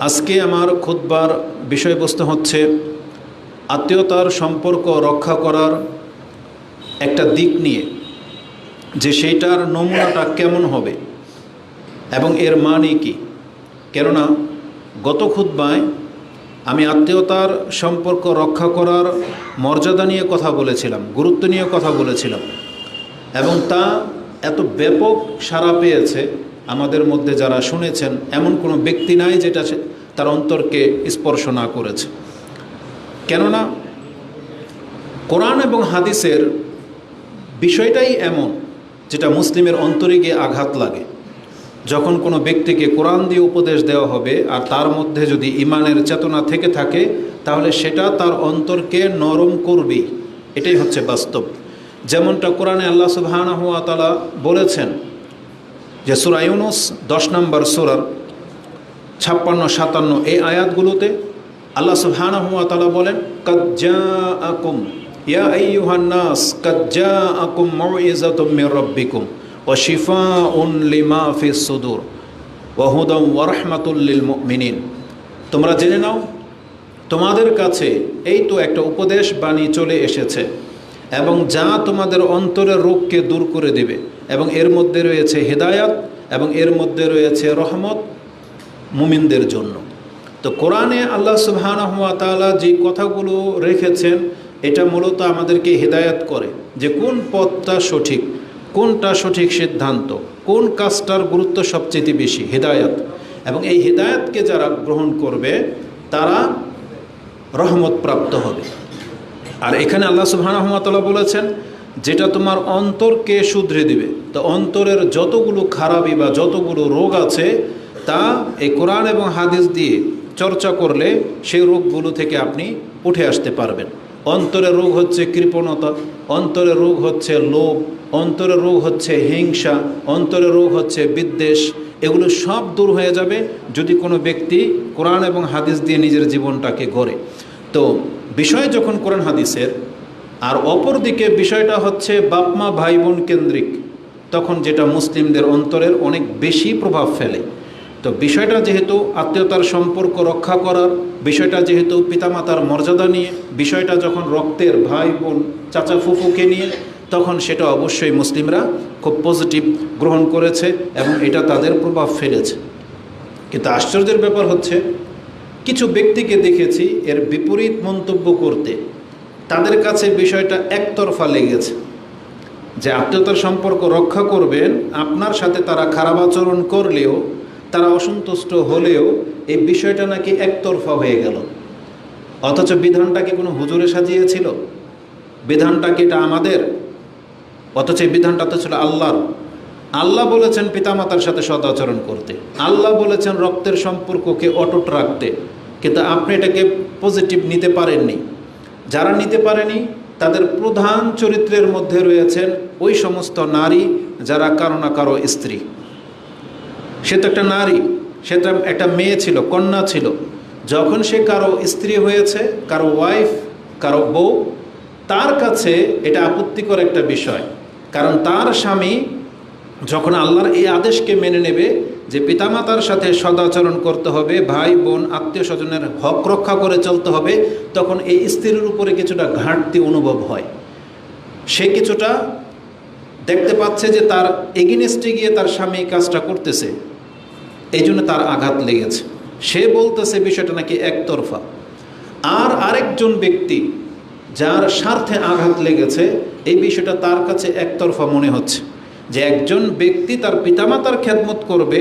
আজকে আমার খুতবার বিষয়বস্তু হচ্ছে আত্মীয়তার সম্পর্ক রক্ষা করার একটা দিক নিয়ে, যে সেইটার নমুনাটা কেমন হবে এবং এর মানে কি। কেননা গত খুতবায় আমি আত্মীয়তার সম্পর্ক রক্ষা করার মর্যাদা নিয়ে কথা বলেছিলাম, গুরুত্ব নিয়ে কথা বলেছিলাম, এবং তা এত ব্যাপক সাড়া পেয়েছে। আমাদের মধ্যে যারা শুনেছেন এমন কোনো ব্যক্তি নাই যেটা তার অন্তরকে স্পর্শ না করেছে। কেননা কোরআন এবং হাদিসের বিষয়টাই এমন যেটা মুসলিমের অন্তরে গিয়ে আঘাত লাগে। যখন কোনো ব্যক্তিকে কোরআন দিয়ে উপদেশ দেওয়া হবে আর তার মধ্যে যদি ঈমানের চেতনা থেকে থাকে, তাহলে সেটা তার অন্তরকে নরম করবেই। এটাই হচ্ছে বাস্তব। যেমনটা কোরআনে আল্লাহ সুবহানাহু ওয়া তাআলা বলেছেন যে সূরা ইউনূস 10 নম্বর সূরার 56-57 এই আয়াতগুলোতে আল্লাহ সুবহানাহু ওয়া তাআলা বলেন, কাদ জাআকুম ইয়া আইয়ুহান নাস কাদ জাআকুম মাউইযাতুম মির রাব্বিকুম ওয়া শিফাউন লিমা ফিস সুদুর ওয়া হুদাম ওয়া রাহমাতুল লিল মুমিনিন। তোমরা জেনে নাও, তোমাদের কাছে এই তো একটা উপদেশ বাণী চলে এসেছে এবং যা তোমাদের অন্তরের রোগকে দূর করে দেবে, এবং এর মধ্যে রয়েছে হেদায়াত এবং এর মধ্যে রয়েছে রহমত মুমিনদের জন্য। তো কোরআনে আল্লাহ সুবহানাহু ওয়া তাআলা যে কথাগুলো রেখেছেন এটা মূলত আমাদেরকে হেদায়াত করে যে কোন পথটা সঠিক, কোনটা সঠিক সিদ্ধান্ত, কোন কাজটার গুরুত্ব সবচেয়ে বেশি, হেদায়াত। এবং এই হেদায়াতকে যারা গ্রহণ করবে তারা রহমত প্রাপ্ত হবে। আর এখানে আল্লাহ সুবহানাহু ওয়া তাআলা বলেছেন যেটা তোমার অন্তরকে শুধরে দিবে। তো অন্তরের যতগুলো খারাপি বা যতগুলো রোগ আছে তা এই কোরআন এবং হাদিস দিয়ে চর্চা করলে সেই রোগগুলো থেকে আপনি উঠে আসতে পারবেন। অন্তরের রোগ হচ্ছে কৃপণতা, অন্তরের রোগ হচ্ছে লোভ, অন্তরের রোগ হচ্ছে হিংসা, অন্তরের রোগ হচ্ছে বিদ্বেষ। এগুলো সব দূর হয়ে যাবে যদি কোনো ব্যক্তি কোরআন এবং হাদিস দিয়ে নিজের জীবনটাকে গড়ে। তো বিষয় যখন কোরআন হাদিসের, আর অপর দিকে বিষয়টা হচ্ছে বাপমা ভাই বোন কেন্দ্রিক, তখন যেটা মুসলিমদের অন্তরের অনেক বেশি প্রভাব ফেলে। তো বিষয়টা যেহেতু আত্মীয়তার সম্পর্ক রক্ষা করার, বিষয়টা যেহেতু পিতামাতার মর্যাদা নিয়ে, বিষয়টা যখন রক্তের ভাই বোন চাচা ফুফুকে নিয়ে, তখন সেটা অবশ্যই মুসলিমরা খুব পজিটিভ গ্রহণ করেছে এবং এটা তাদের প্রভাব ফেলেছে। কিন্তু আশ্চর্যের ব্যাপার হচ্ছে কিছু ব্যক্তিকে দেখেছি এর বিপরীত মন্তব্য করতে। তাদের কাছে বিষয়টা একতরফা লেগেছে যে আত্মীয়তার সম্পর্ক রক্ষা করবেন, আপনার সাথে তারা খারাপ আচরণ করলেও, তারা অসন্তুষ্ট হলেও এই বিষয়টা নাকি একতরফা হয়ে গেল। অথচ বিধানটা কি কোনো হুজুরে সাজিয়েছিল? বিধানটা কি এটা আমাদের? অথচ এই বিধানটা তো ছিল আল্লাহর। আল্লাহ বলেছেন পিতামাতার সাথে সদাচরণ করতে, আল্লাহ বলেছেন রক্তের সম্পর্ককে অটুট রাখতে, কিন্তু আপনি এটাকে পজিটিভ নিতে পারেননি। যারা নিতে পারেনি তাদের প্রধান চরিত্রের মধ্যে রয়েছেন ওই সমস্ত নারী যারা কারো না কারো স্ত্রী। সে তো একটা নারী, সে তো একটা মেয়ে ছিল, কন্যা ছিল। যখন সে কারো স্ত্রী হয়েছে, কারো ওয়াইফ, কারো বউ, তার কাছে এটা আপত্তিকর একটা বিষয়। কারণ তার স্বামী যখন আল্লাহর এই আদেশকে মেনে নেবে যে পিতামাতার সাথে সদাচরণ করতে হবে, ভাই বোন আত্মীয় স্বজনের হক রক্ষা করে চলতে হবে, তখন এই স্ত্রীর উপরে কিছুটা ঘাটতি অনুভব হয়। সে কিছুটা দেখতে পাচ্ছে যে তার এগেইনস্টে গিয়ে তার স্বামী কাজটা করতেছে, এই জন্য তার আঘাত লেগেছে। সে বলতেছে বিষয়টা নাকি একতরফা। আর আরেকজন ব্যক্তি যার স্বার্থে আঘাত লেগেছে, এই বিষয়টা তার কাছে একতরফা মনে হচ্ছে। যে একজন ব্যক্তি তার পিতামাতার খেদমত করবে,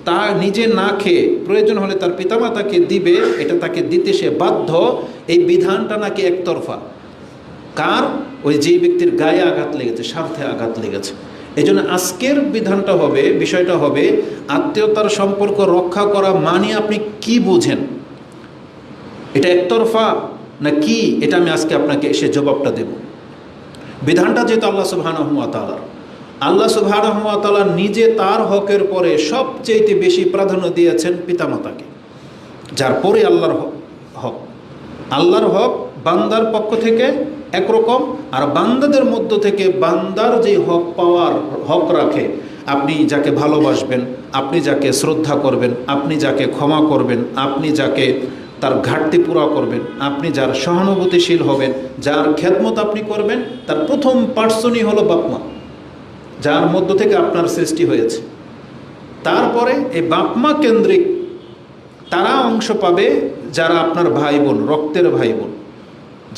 তা নিজে না খেয়ে প্রয়োজন হলে তার পিতামাতাকে দিবে, এটা তাকে দিতে সে বাধ্য, এই বিধানটা নাকি একতরফা। কার? ওই যেই ব্যক্তির গায়ে আঘাত লেগেছে, স্বার্থে আঘাত লেগেছে। এই জন্য আজকের বিধানটা হবে, বিষয়টা হবে আত্মীয়তার সম্পর্ক রক্ষা করা মানে আপনি কি বুঝেন? এটা একতরফা না কি? এটা আমি আজকে আপনাকে এসে জবাবটা দেব। বিধানটা যেহেতু আল্লাহ সুবহানাহু ওয়া তাআলা, আল্লাহ সুবহানাহু ওয়া তাআলা নিজে তার হকের পরে সবচেয়ে বেশি প্রাধান্য দিয়েছেন পিতামাতাকে, যার পরে আল্লাহর হক। আল্লাহর হক বান্দার পক্ষ থেকে একরকম, আর বান্দাদের মধ্য থেকে বান্দার যে হক পাওয়ার হক রাখে, আপনি যাকে ভালোবাসবেন, আপনি যাকে শ্রদ্ধা করবেন, আপনি যাকে ক্ষমা করবেন, আপনি যাকে তার ঘাটতি পুরা করবেন, আপনি যার সহানুভূতিশীল হবেন, যার খেদমত আপনি করবেন, তার প্রথম পার্সনই হলো বাপ মা, যার মধ্য থেকে আপনার সৃষ্টি হয়েছে। তারপরে এই বাপ মা কেন্দ্রিক তারা অংশ পাবে যারা আপনার ভাই বোন, রক্তের ভাই বোন,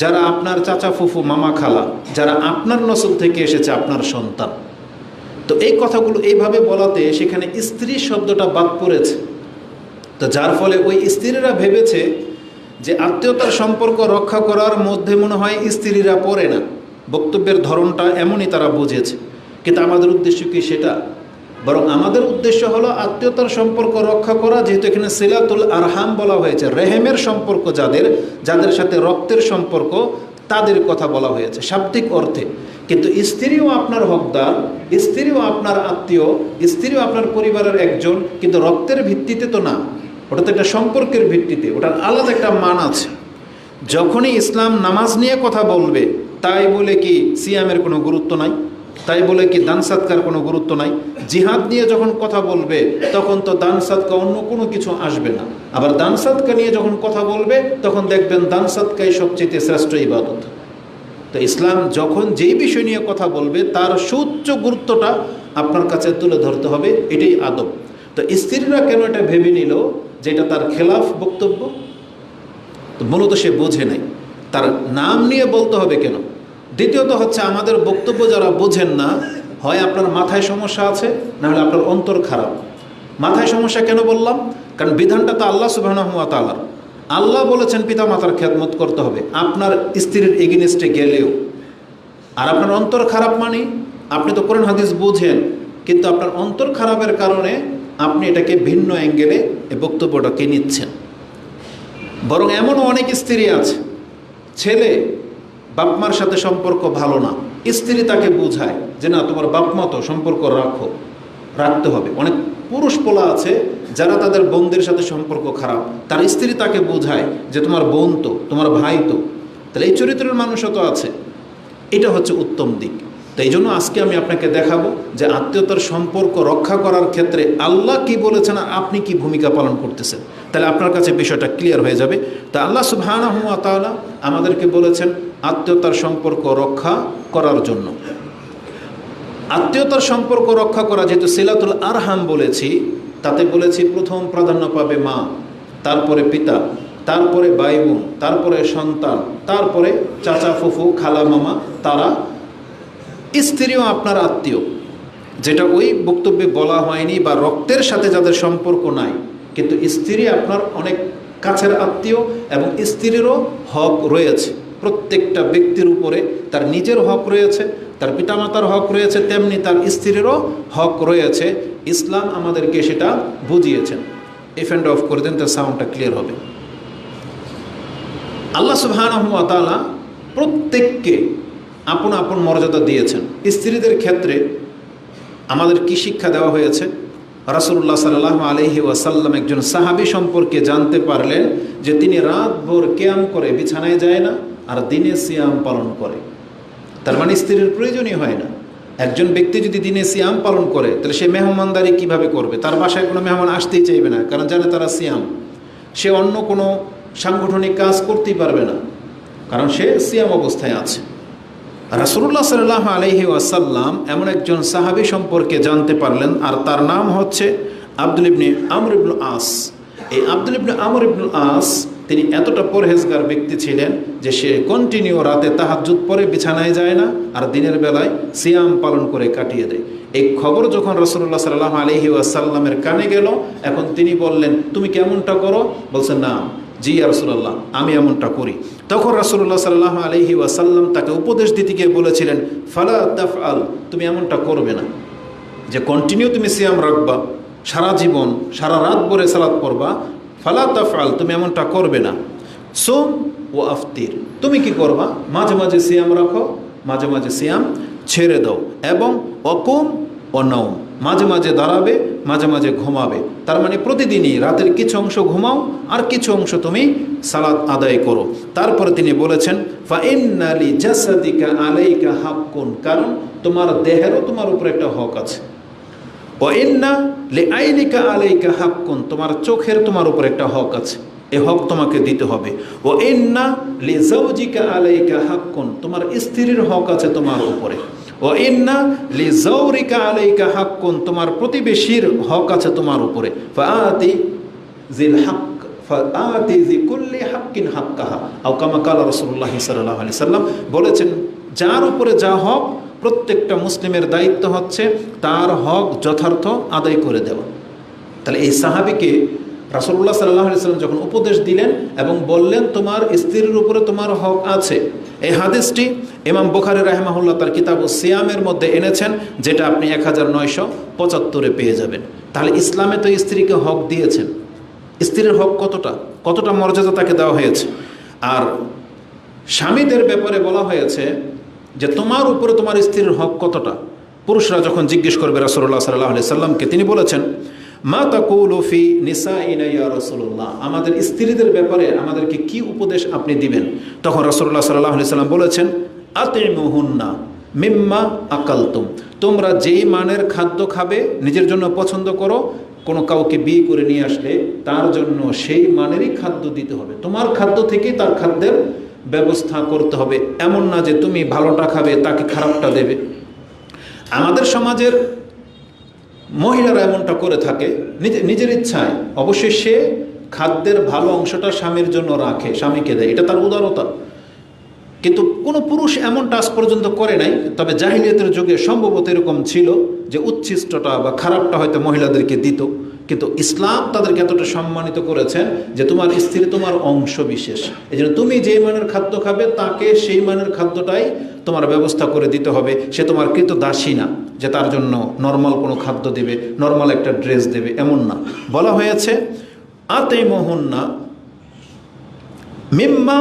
যারা আপনার চাচা ফুফু মামা খালা, যারা আপনার নসল থেকে এসেছে, আপনার সন্তান। তো এই কথাগুলো এইভাবে বলাতে সেখানে স্ত্রী শব্দটা বাদ পড়েছে। তো যার ফলে ওই স্ত্রীরা ভেবেছে যে আত্মীয়তার সম্পর্ক রক্ষা করার মধ্যে মনে হয় স্ত্রীরা পড়ে না। বক্তব্যের ধরনটা এমনই তারা বুঝেছে, কিন্তু আমাদের উদ্দেশ্য কি সেটা? বরং আমাদের উদ্দেশ্য হলো আত্মীয়তার সম্পর্ক রক্ষা করা। যেহেতু এখানে সিলাতুল আরহাম বলা হয়েছে, রেহেমের সম্পর্ক যাদের সাথে রক্তের সম্পর্ক, তাদের কথা বলা হয়েছে শাব্দিক অর্থে। কিন্তু স্ত্রীও আপনার হকদার, স্ত্রীও আপনার আত্মীয়, স্ত্রীও আপনার পরিবারের একজন, কিন্তু রক্তের ভিত্তিতে তো না, ওটা তো একটা সম্পর্কের ভিত্তিতে, ওটার আলাদা একটা মান আছে। যখনই ইসলাম নামাজ নিয়ে কথা বলবে, তাই বলে কি সিয়ামের কোনো গুরুত্ব নাই? তাই বলে কি দান সাদকার কোনো গুরুত্ব নাই? জিহাদ নিয়ে যখন কথা বলবে, তখন তো দান সাদকা অন্য কোনো কিছু আসবে না। আবার দান সাদকা নিয়ে যখন কথা বলবে, তখন দেখবেন দান সাদকাই সবচেয়ে শ্রেষ্ঠ ইবাদত। তো ইসলাম যখন যেই বিষয় নিয়ে কথা বলবে, তার সুউচ্চ গুরুত্বটা আপনার কাছে তুলে ধরতে হবে, এটাই আদব। তো স্ত্রীরা কেন এটা ভেবে নিল যে এটা তার খেলাফ বক্তব্য? তো মূলত সে বোঝে নাই তার নাম নিয়ে বলতে হবে কেন। দ্বিতীয়ত হচ্ছে, আমাদের বক্তব্য যারা বোঝেন না, হয় আপনার মাথায় সমস্যা আছে, না হলে আপনার অন্তর খারাপ। মাথায় সমস্যা কেন বললাম? কারণ বিধানটা তো আল্লাহ সুবহানাহু ওয়া তাআলার। আল্লাহ বলেছেন পিতা মাতার খেদমত করতে হবে, আপনার স্ত্রীর এগেইনস্টে গেলেও। আর আপনার অন্তর খারাপ মানে আপনি তো কোরআন হাদিস বুঝেন, কিন্তু আপনার অন্তর খারাপের কারণে আপনি এটাকে ভিন্ন অ্যাঙ্গেলে এই বক্তব্যটাকে নিচ্ছেন। বরং এমনও অনেক স্ত্রী আছে, ছেলে বাপমার সাথে সম্পর্ক ভালো না, স্ত্রী তাকে বোঝায় যে না, তোমার বাপমা তো সম্পর্ক রাখতে হবে। অনেক পুরুষ পোলা আছে যারা তাদের বোনদের সাথে সম্পর্ক খারাপ, তার স্ত্রী তাকে বোঝায় যে তোমার বোন তো, তোমার ভাই তো। তাহলে এই চরিত্রের মানুষও তো আছে। এটা হচ্ছে উত্তম দিক। তো এই জন্য আজকে আমি আপনাকে দেখাবো যে আত্মীয়তার সম্পর্ক রক্ষা করার ক্ষেত্রে আল্লাহ কি বলেছেন আর আপনি কি ভূমিকা পালন করতেছেন, তাহলে আপনার কাছে বিষয়টা ক্লিয়ার হয়ে যাবে। তা আল্লাহ সুবহানাহু ওয়া তাআলা আমাদেরকে বলেছেন আত্মীয়তার সম্পর্ক রক্ষা করার জন্য। আত্মীয়তার সম্পর্ক রক্ষা করা, যেহেতু সিলাতুল আরহাম বলেছি, তাতে বলেছি প্রথম প্রাধান্য পাবে মা, তারপরে পিতা, তারপরে ভাই বোন, তারপরে সন্তান, তারপরে চাচা ফুফু খালা মামা, তারা। স্ত্রীও আপনার আত্মীয়, যেটা ওই বক্তব্যে বলা হয়নি, বা রক্তের সাথে যাদের সম্পর্ক নাই, কিন্তু স্ত্রী আপনার অনেক কাছের আত্মীয়, এবং স্ত্রীরও হক রয়েছে। প্রত্যেকটা ব্যক্তির উপরে তার নিজের হক রয়েছে, তার পিতামাতার হক রয়েছে, তেমনি তার স্ত্রীরও হক রয়েছে। ইসলাম আমাদেরকে সেটা বুঝিয়েছেন। এই ফ্যানটা অফ করে দেন, তার সাউন্ডটা ক্লিয়ার হবে। আল্লাহ সুবহানাহু ওয়া তাআলা প্রত্যেককে আপন আপন মর্যাদা দিয়েছেন। স্ত্রীদের ক্ষেত্রে আমাদের কি শিক্ষা দেওয়া হয়েছে? রাসূলুল্লাহ সাল্লাল্লাহু আলাইহি ওয়াসাল্লাম একজন সাহাবী সম্পর্কে জানতে পারলেন যে তিনি রাতভর কিয়াম করে বিছানায় যায় না, আর দিনে সিয়াম পালন করে। তার মানে স্ত্রীর প্রয়োজনই হয় না। একজন ব্যক্তি যদি দিনে সিয়াম পালন করে, তাহলে সে মেহমানদারি কিভাবে করবে? তার বাসায় কোনো মেহমান আসতেই চাইবে না, কারণ জানে তারা সিয়াম। সে অন্য কোনো সাংগঠনিক কাজ করতেই পারবে না, কারণ সে সিয়াম অবস্থায় আছে। রাসূলুল্লাহ সাল্লাল্লাহু আলাইহি ওয়াসাল্লাম এমন একজন সাহাবী সম্পর্কে জানতে পারলেন, আর তার নাম হচ্ছে আব্দুল ইবনে আমর ইবনুল আস। এই আব্দুল ইবনে আমর ইবনুল আস তিনি এতটা পরহেজগার ব্যক্তি ছিলেন যে সে কন্টিনিউ রাতে তাহাজ্জুদ পড়ে বিছানায় যায় না, আর দিনের বেলায় সিয়াম পালন করে কাটিয়ে দেয়। এই খবর যখন রাসূলুল্লাহ সাল্লাল্লাহু আলাইহি ওয়াসাল্লামের কানে গেল, এখন তিনি বললেন, তুমি কেমনটা করো? বলছেন, না জি ইয়া রাসূলুল্লাহ, আমি এমনটা করি। তখন রাসূলুল্লাহ সাল্লাল্লাহু আলাইহি ওয়াসাল্লাম তাকে উপদেশ দিতে গিয়ে বলেছিলেন, ফালা তাফআল, তুমি এমনটা করবে না যে কন্টিনিউ তুমি সিয়াম রাখবা, সারা জীবন সারা রাত ভরে সালাত পড়বা। ফালা তাফআল, তুমি এমনটা করবে না। সুম ও আফতির, তুমি কি করবা? মাঝে মাঝে সিয়াম রাখো, মাঝে মাঝে সিয়াম ছেড়ে দাও। এবং অকুম ও নাও, মাঝে মাঝে দাঁড়াবে, মাঝে মাঝে ঘুমাবে। তার মানে প্রতিদিনই রাতের কিছু অংশ ঘুমাও, আর কিছু অংশ তুমি সালাত আদায় করো। তারপরে তিনি বলেছেন, ফা ইন্না লি জাসাদিকা আলাইকা হাক্কুন, কারণ তোমার দেহেরও তোমার উপরে একটা হক আছে। ও ইন্না লি আইনিকা আলাইকা হাক্কুন, তোমার চোখের তোমার উপর একটা হক আছে, এ হক তোমাকে দিতে হবে। ও ইন্না লি যাওজিকা আলাইকা হাক্কুন, তোমার স্ত্রীর হক আছে তোমার উপরে। ও ইন্না লি যাওরিকা আলাইকা হাক্কুন, তোমার প্রতিবেশীর হক আছে তোমার উপরে। ফাআতি জিল হক ফাআতি জি কুল্লি হাক্কিন হাক্কাহা, আও কামা ক্বালা রাসূলুল্লাহ সাল্লাল্লাহু আলাইহি সাল্লাম বলেছেন, যার উপরে যা হক প্রত্যেকটা মুসলিমের দায়িত্ব হচ্ছে তার হক যথার্থ আদায় করে দেওয়া। তাহলে এই সাহাবীকে রাসূলুল্লাহ সাল্লাল্লাহু আলাইহি সাল্লাম যখন উপদেশ দিলেন এবং বললেন তোমার স্ত্রীর উপরে তোমার হক আছে, এই হাদিসটি ইমাম বুখারী রাহিমাহুল্লাহ তার কিতাবুস সিয়ামের মধ্যে এনেছেন, যেটা আপনি 1975 পেয়ে যাবেন। তাহলে ইসলামে তো স্ত্রীকে হক দিয়েছেন, স্ত্রীর হক কতটা মর্যাদা তাকে দেওয়া হয়েছে। আর স্বামীদের ব্যাপারে বলা হয়েছে যে তোমার উপরে তোমার স্ত্রীর হক কতটা। পুরুষরা যখন জিজ্ঞেস করবে রাসূলুল্লাহ সাল্লাল্লাহু আলাইহি সাল্লামকে, তিনি বলেছেন, মা তাকুলু ফি নিসাইনা ইয়া রাসূলুল্লাহ, আমাদের স্ত্রীদের ব্যাপারে আমাদেরকে কি উপদেশ আপনি দিবেন? তখন রাসূলুল্লাহ সাল্লাল্লাহু আলাইহি সাল্লাম বলেছেন, আতিমুহুন্না মিম্মা আকালতুম, তোমরা যেই মানের খাদ্য খাবে নিজের জন্য পছন্দ করো, কোনো কাউকে বিয়ে করে নিয়ে আসলে তার জন্য সেই মানেরই খাদ্য দিতে হবে, তোমার খাদ্য থেকেই তার খাদ্যের ব্যবস্থা করতে হবে। এমন না যে তুমি ভালোটা খাবে তাকে খারাপটা দেবে। আমাদের সমাজের মহিলারা এমনটা করে থাকে নিজের ইচ্ছায়, অবশ্যই সে খাদ্যের ভালো অংশটা স্বামীর জন্য রাখে, স্বামীকে দেয়, এটা তার উদারতা। কিন্তু কোনো পুরুষ এমনটা আজ পর্যন্ত করে নাই, তবে জাহিলিয়াতের যুগে সম্ভবত এরকম ছিল যে উচ্ছিষ্টটা বা খারাপটা হয়তো মহিলাদেরকে দিত, কিন্তু ইসলাম তাদেরকে এতটা সম্মানিত করেছেন যে তোমার স্ত্রী তোমার অংশ বিশেষ, এই জন্য তুমি যে মানের খাদ্য খাবে তাকে সেই মানের খাদ্যটাই তোমার ব্যবস্থা করে দিতে হবে। সে তোমার কৃত দাসী না যে তার জন্য নর্মাল কোনো খাদ্য দেবে, নর্মাল একটা ড্রেস দেবে, এমন না। বলা হয়েছে আতিমুহুন্না মিম্মা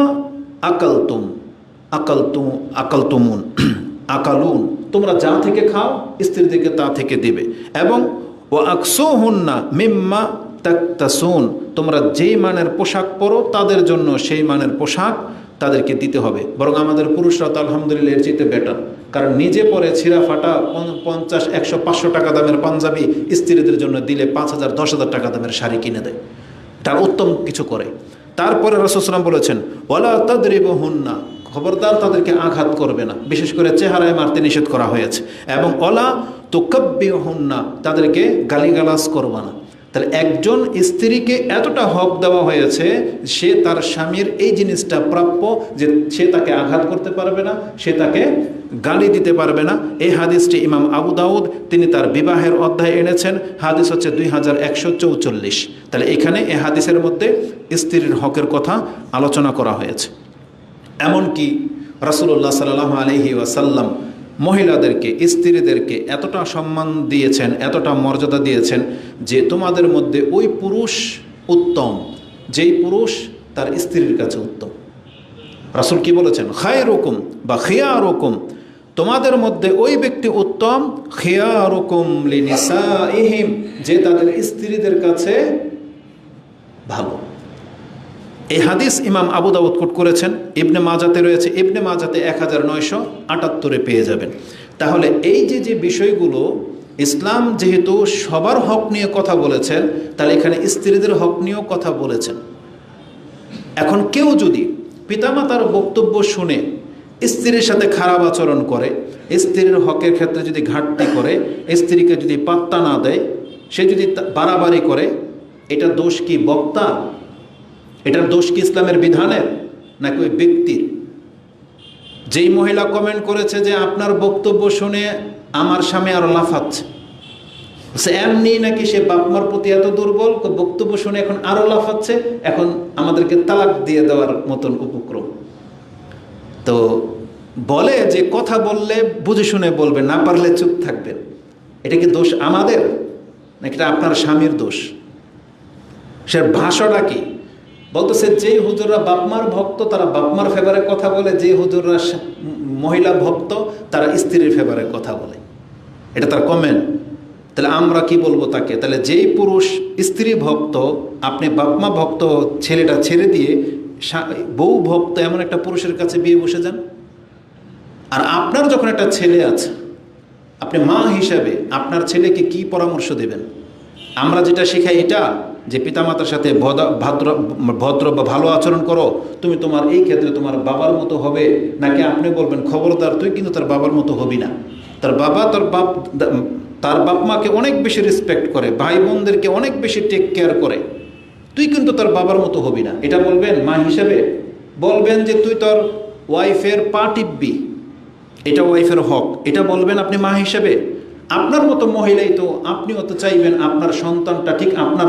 আকালতুমুন আকালুন, তোমরা যা থেকে খাও স্ত্রীদেরকে তা থেকে দিবে। এবং ও আকসুহুন্না মিম্মা তাকতাসুন, তোমরা যেই মানের পোশাক পরো তাদের জন্য সেই মানের পোশাক তাদেরকে দিতে হবে। বরং আমাদের পুরুষরা তো আলহামদুলিল্লাহ এর চাইতে বেটার, কারণ নিজে পরে ছিঁড়া ফাটা 50, 100, 500 টাকা দামের পাঞ্জাবি স্ত্রীদের জন্য দিলে 5,000, 10,000 টাকা দামের শাড়ি কিনে দেয়, তার উত্তম কিছু করে। তারপরে রাসূল সাল্লাল্লাহু আলাইহি ওয়াসাল্লাম বলেছেন, ওয়ালা তাদরিবুহুন্না, খবরদার তাদেরকে আঘাত করবে না, বিশেষ করে চেহারায় মারতে নিষেধ করা হয়েছে। এবং ওয়ালা তুকাব্বিহুন্না, তাদেরকে গালিগালাজ করবে না। তাহলে একজন স্ত্রীকে এতটা হক দেওয়া হয়েছে, সে তার স্বামীর এই জিনিসটা প্রাপ্য যে সে তাকে আঘাত করতে পারবে না, সে তাকে গালি দিতে পারবে না। এই হাদিসটি ইমাম আবু দাউদ তিনি তার বিবাহের অধ্যায়ে এনেছেন, হাদিস হচ্ছে 2144। তাহলে এখানে এই হাদিসের মধ্যে স্ত্রীর হকের কথা আলোচনা করা হয়েছে। এমনকি রাসূলুল্লাহ সাল্লাল্লাহু আলাইহি ওয়াসাল্লাম মহিলাদেরকে, স্ত্রীদেরকে এতটা সম্মান দিয়েছেন, এতটা মর্যাদা দিয়েছেন যে তোমাদের মধ্যে ওই পুরুষ উত্তম যেই পুরুষ তার স্ত্রীর কাছে উত্তম। রাসূল কি বলেছেন? খায়রুকুম বা খিয়ারুকুম, তোমাদের মধ্যে ওই ব্যক্তি উত্তম, খিয়ারুকুম লিনিসাইহিম, যে তাদের স্ত্রীদের কাছে ভালো। এই হাদিস ইমাম আবু দাউদ কোট করেছেন, ইবনে মাজাতে রয়েছে, ইবনে মাজাতে 1978 পেয়ে যাবেন। তাহলে এই যে বিষয়গুলো, ইসলাম যেহেতু সবার হক নিয়ে কথা বলেছেন, তাহলে এখানে স্ত্রীদের হক নিয়েও কথা বলেছেন। এখন কেউ যদি পিতামাতার বক্তব্য শুনে স্ত্রীর সাথে খারাপ আচরণ করে, স্ত্রীর হকের ক্ষেত্রে যদি ঘাটতি করে, স্ত্রীকে যদি পাত্তা না দেয়, সে যদি বাড়াবাড়ি করে, এটার দোষ কি বক্তার? এটার দোষ কি ইসলামের বিধানের নাকি ওই ব্যক্তির? যেই মহিলা কমেন্ট করেছে যে আপনার বক্তব্য শুনে আমার স্বামী আরো লাফাচ্ছে, সে এমনি নাকি সে বাপমার প্রতি এত দুর্বল, বক্তব্য শুনে এখন আরো লাফাচ্ছে, এখন আমাদেরকে তালাক দিয়ে দেওয়ার মতন উপক্রম। তো বলে যে কথা বললে বুঝে শুনে বলবেন, না পারলে চুপ থাকবেন। এটা কি দোষ আমাদের নাকি এটা আপনার স্বামীর দোষ? সে ভাষাটা কি বলতেছে? যেই হুজুররা বাপমার ভক্ত তারা বাপমার ফেভারে কথা বলে, যে হুজুররা মহিলা ভক্ত তারা স্ত্রীর ফেভারে কথা বলে। এটা তার কমেন্ট। তাহলে আমরা কি বলবো তাকে? তাহলে যেই পুরুষ স্ত্রী ভক্ত, আপনি বাপমা ভক্ত ছেলেটা ছেড়ে দিয়ে বউ ভক্ত এমন একটা পুরুষের কাছে বিয়ে বসে যান। আর আপনার যখন একটা ছেলে আছে, আপনি মা হিসাবে আপনার ছেলেকে কি পরামর্শ দেবেন? আমরা যেটা শেখাই এটা যে পিতামাতার সাথে ভদ্র বা ভালো আচরণ করো, তুমি তোমার এই ক্ষেত্রে তোমার বাবার মতো হবে, নাকি আপনি বলবেন খবরদার তুই কিন্তু তার বাবার মতো হবি না? তার বাবা তার বাপ মাকে অনেক বেশি রেসপেক্ট করে, ভাই বোনদেরকে অনেক বেশি টেক কেয়ার করে, তুই কিন্তু তার বাবার মতো হবি না, এটা বলবেন মা হিসাবে? বলবেন যে তুই তোর ওয়াইফের পা টিপবি, এটা ওয়াইফের হক, এটা বলবেন আপনি মা হিসেবে? আপনার মতো মহিলাই তো আপনিও তো চাইবেন আপনার সন্তানটা ঠিক আপনার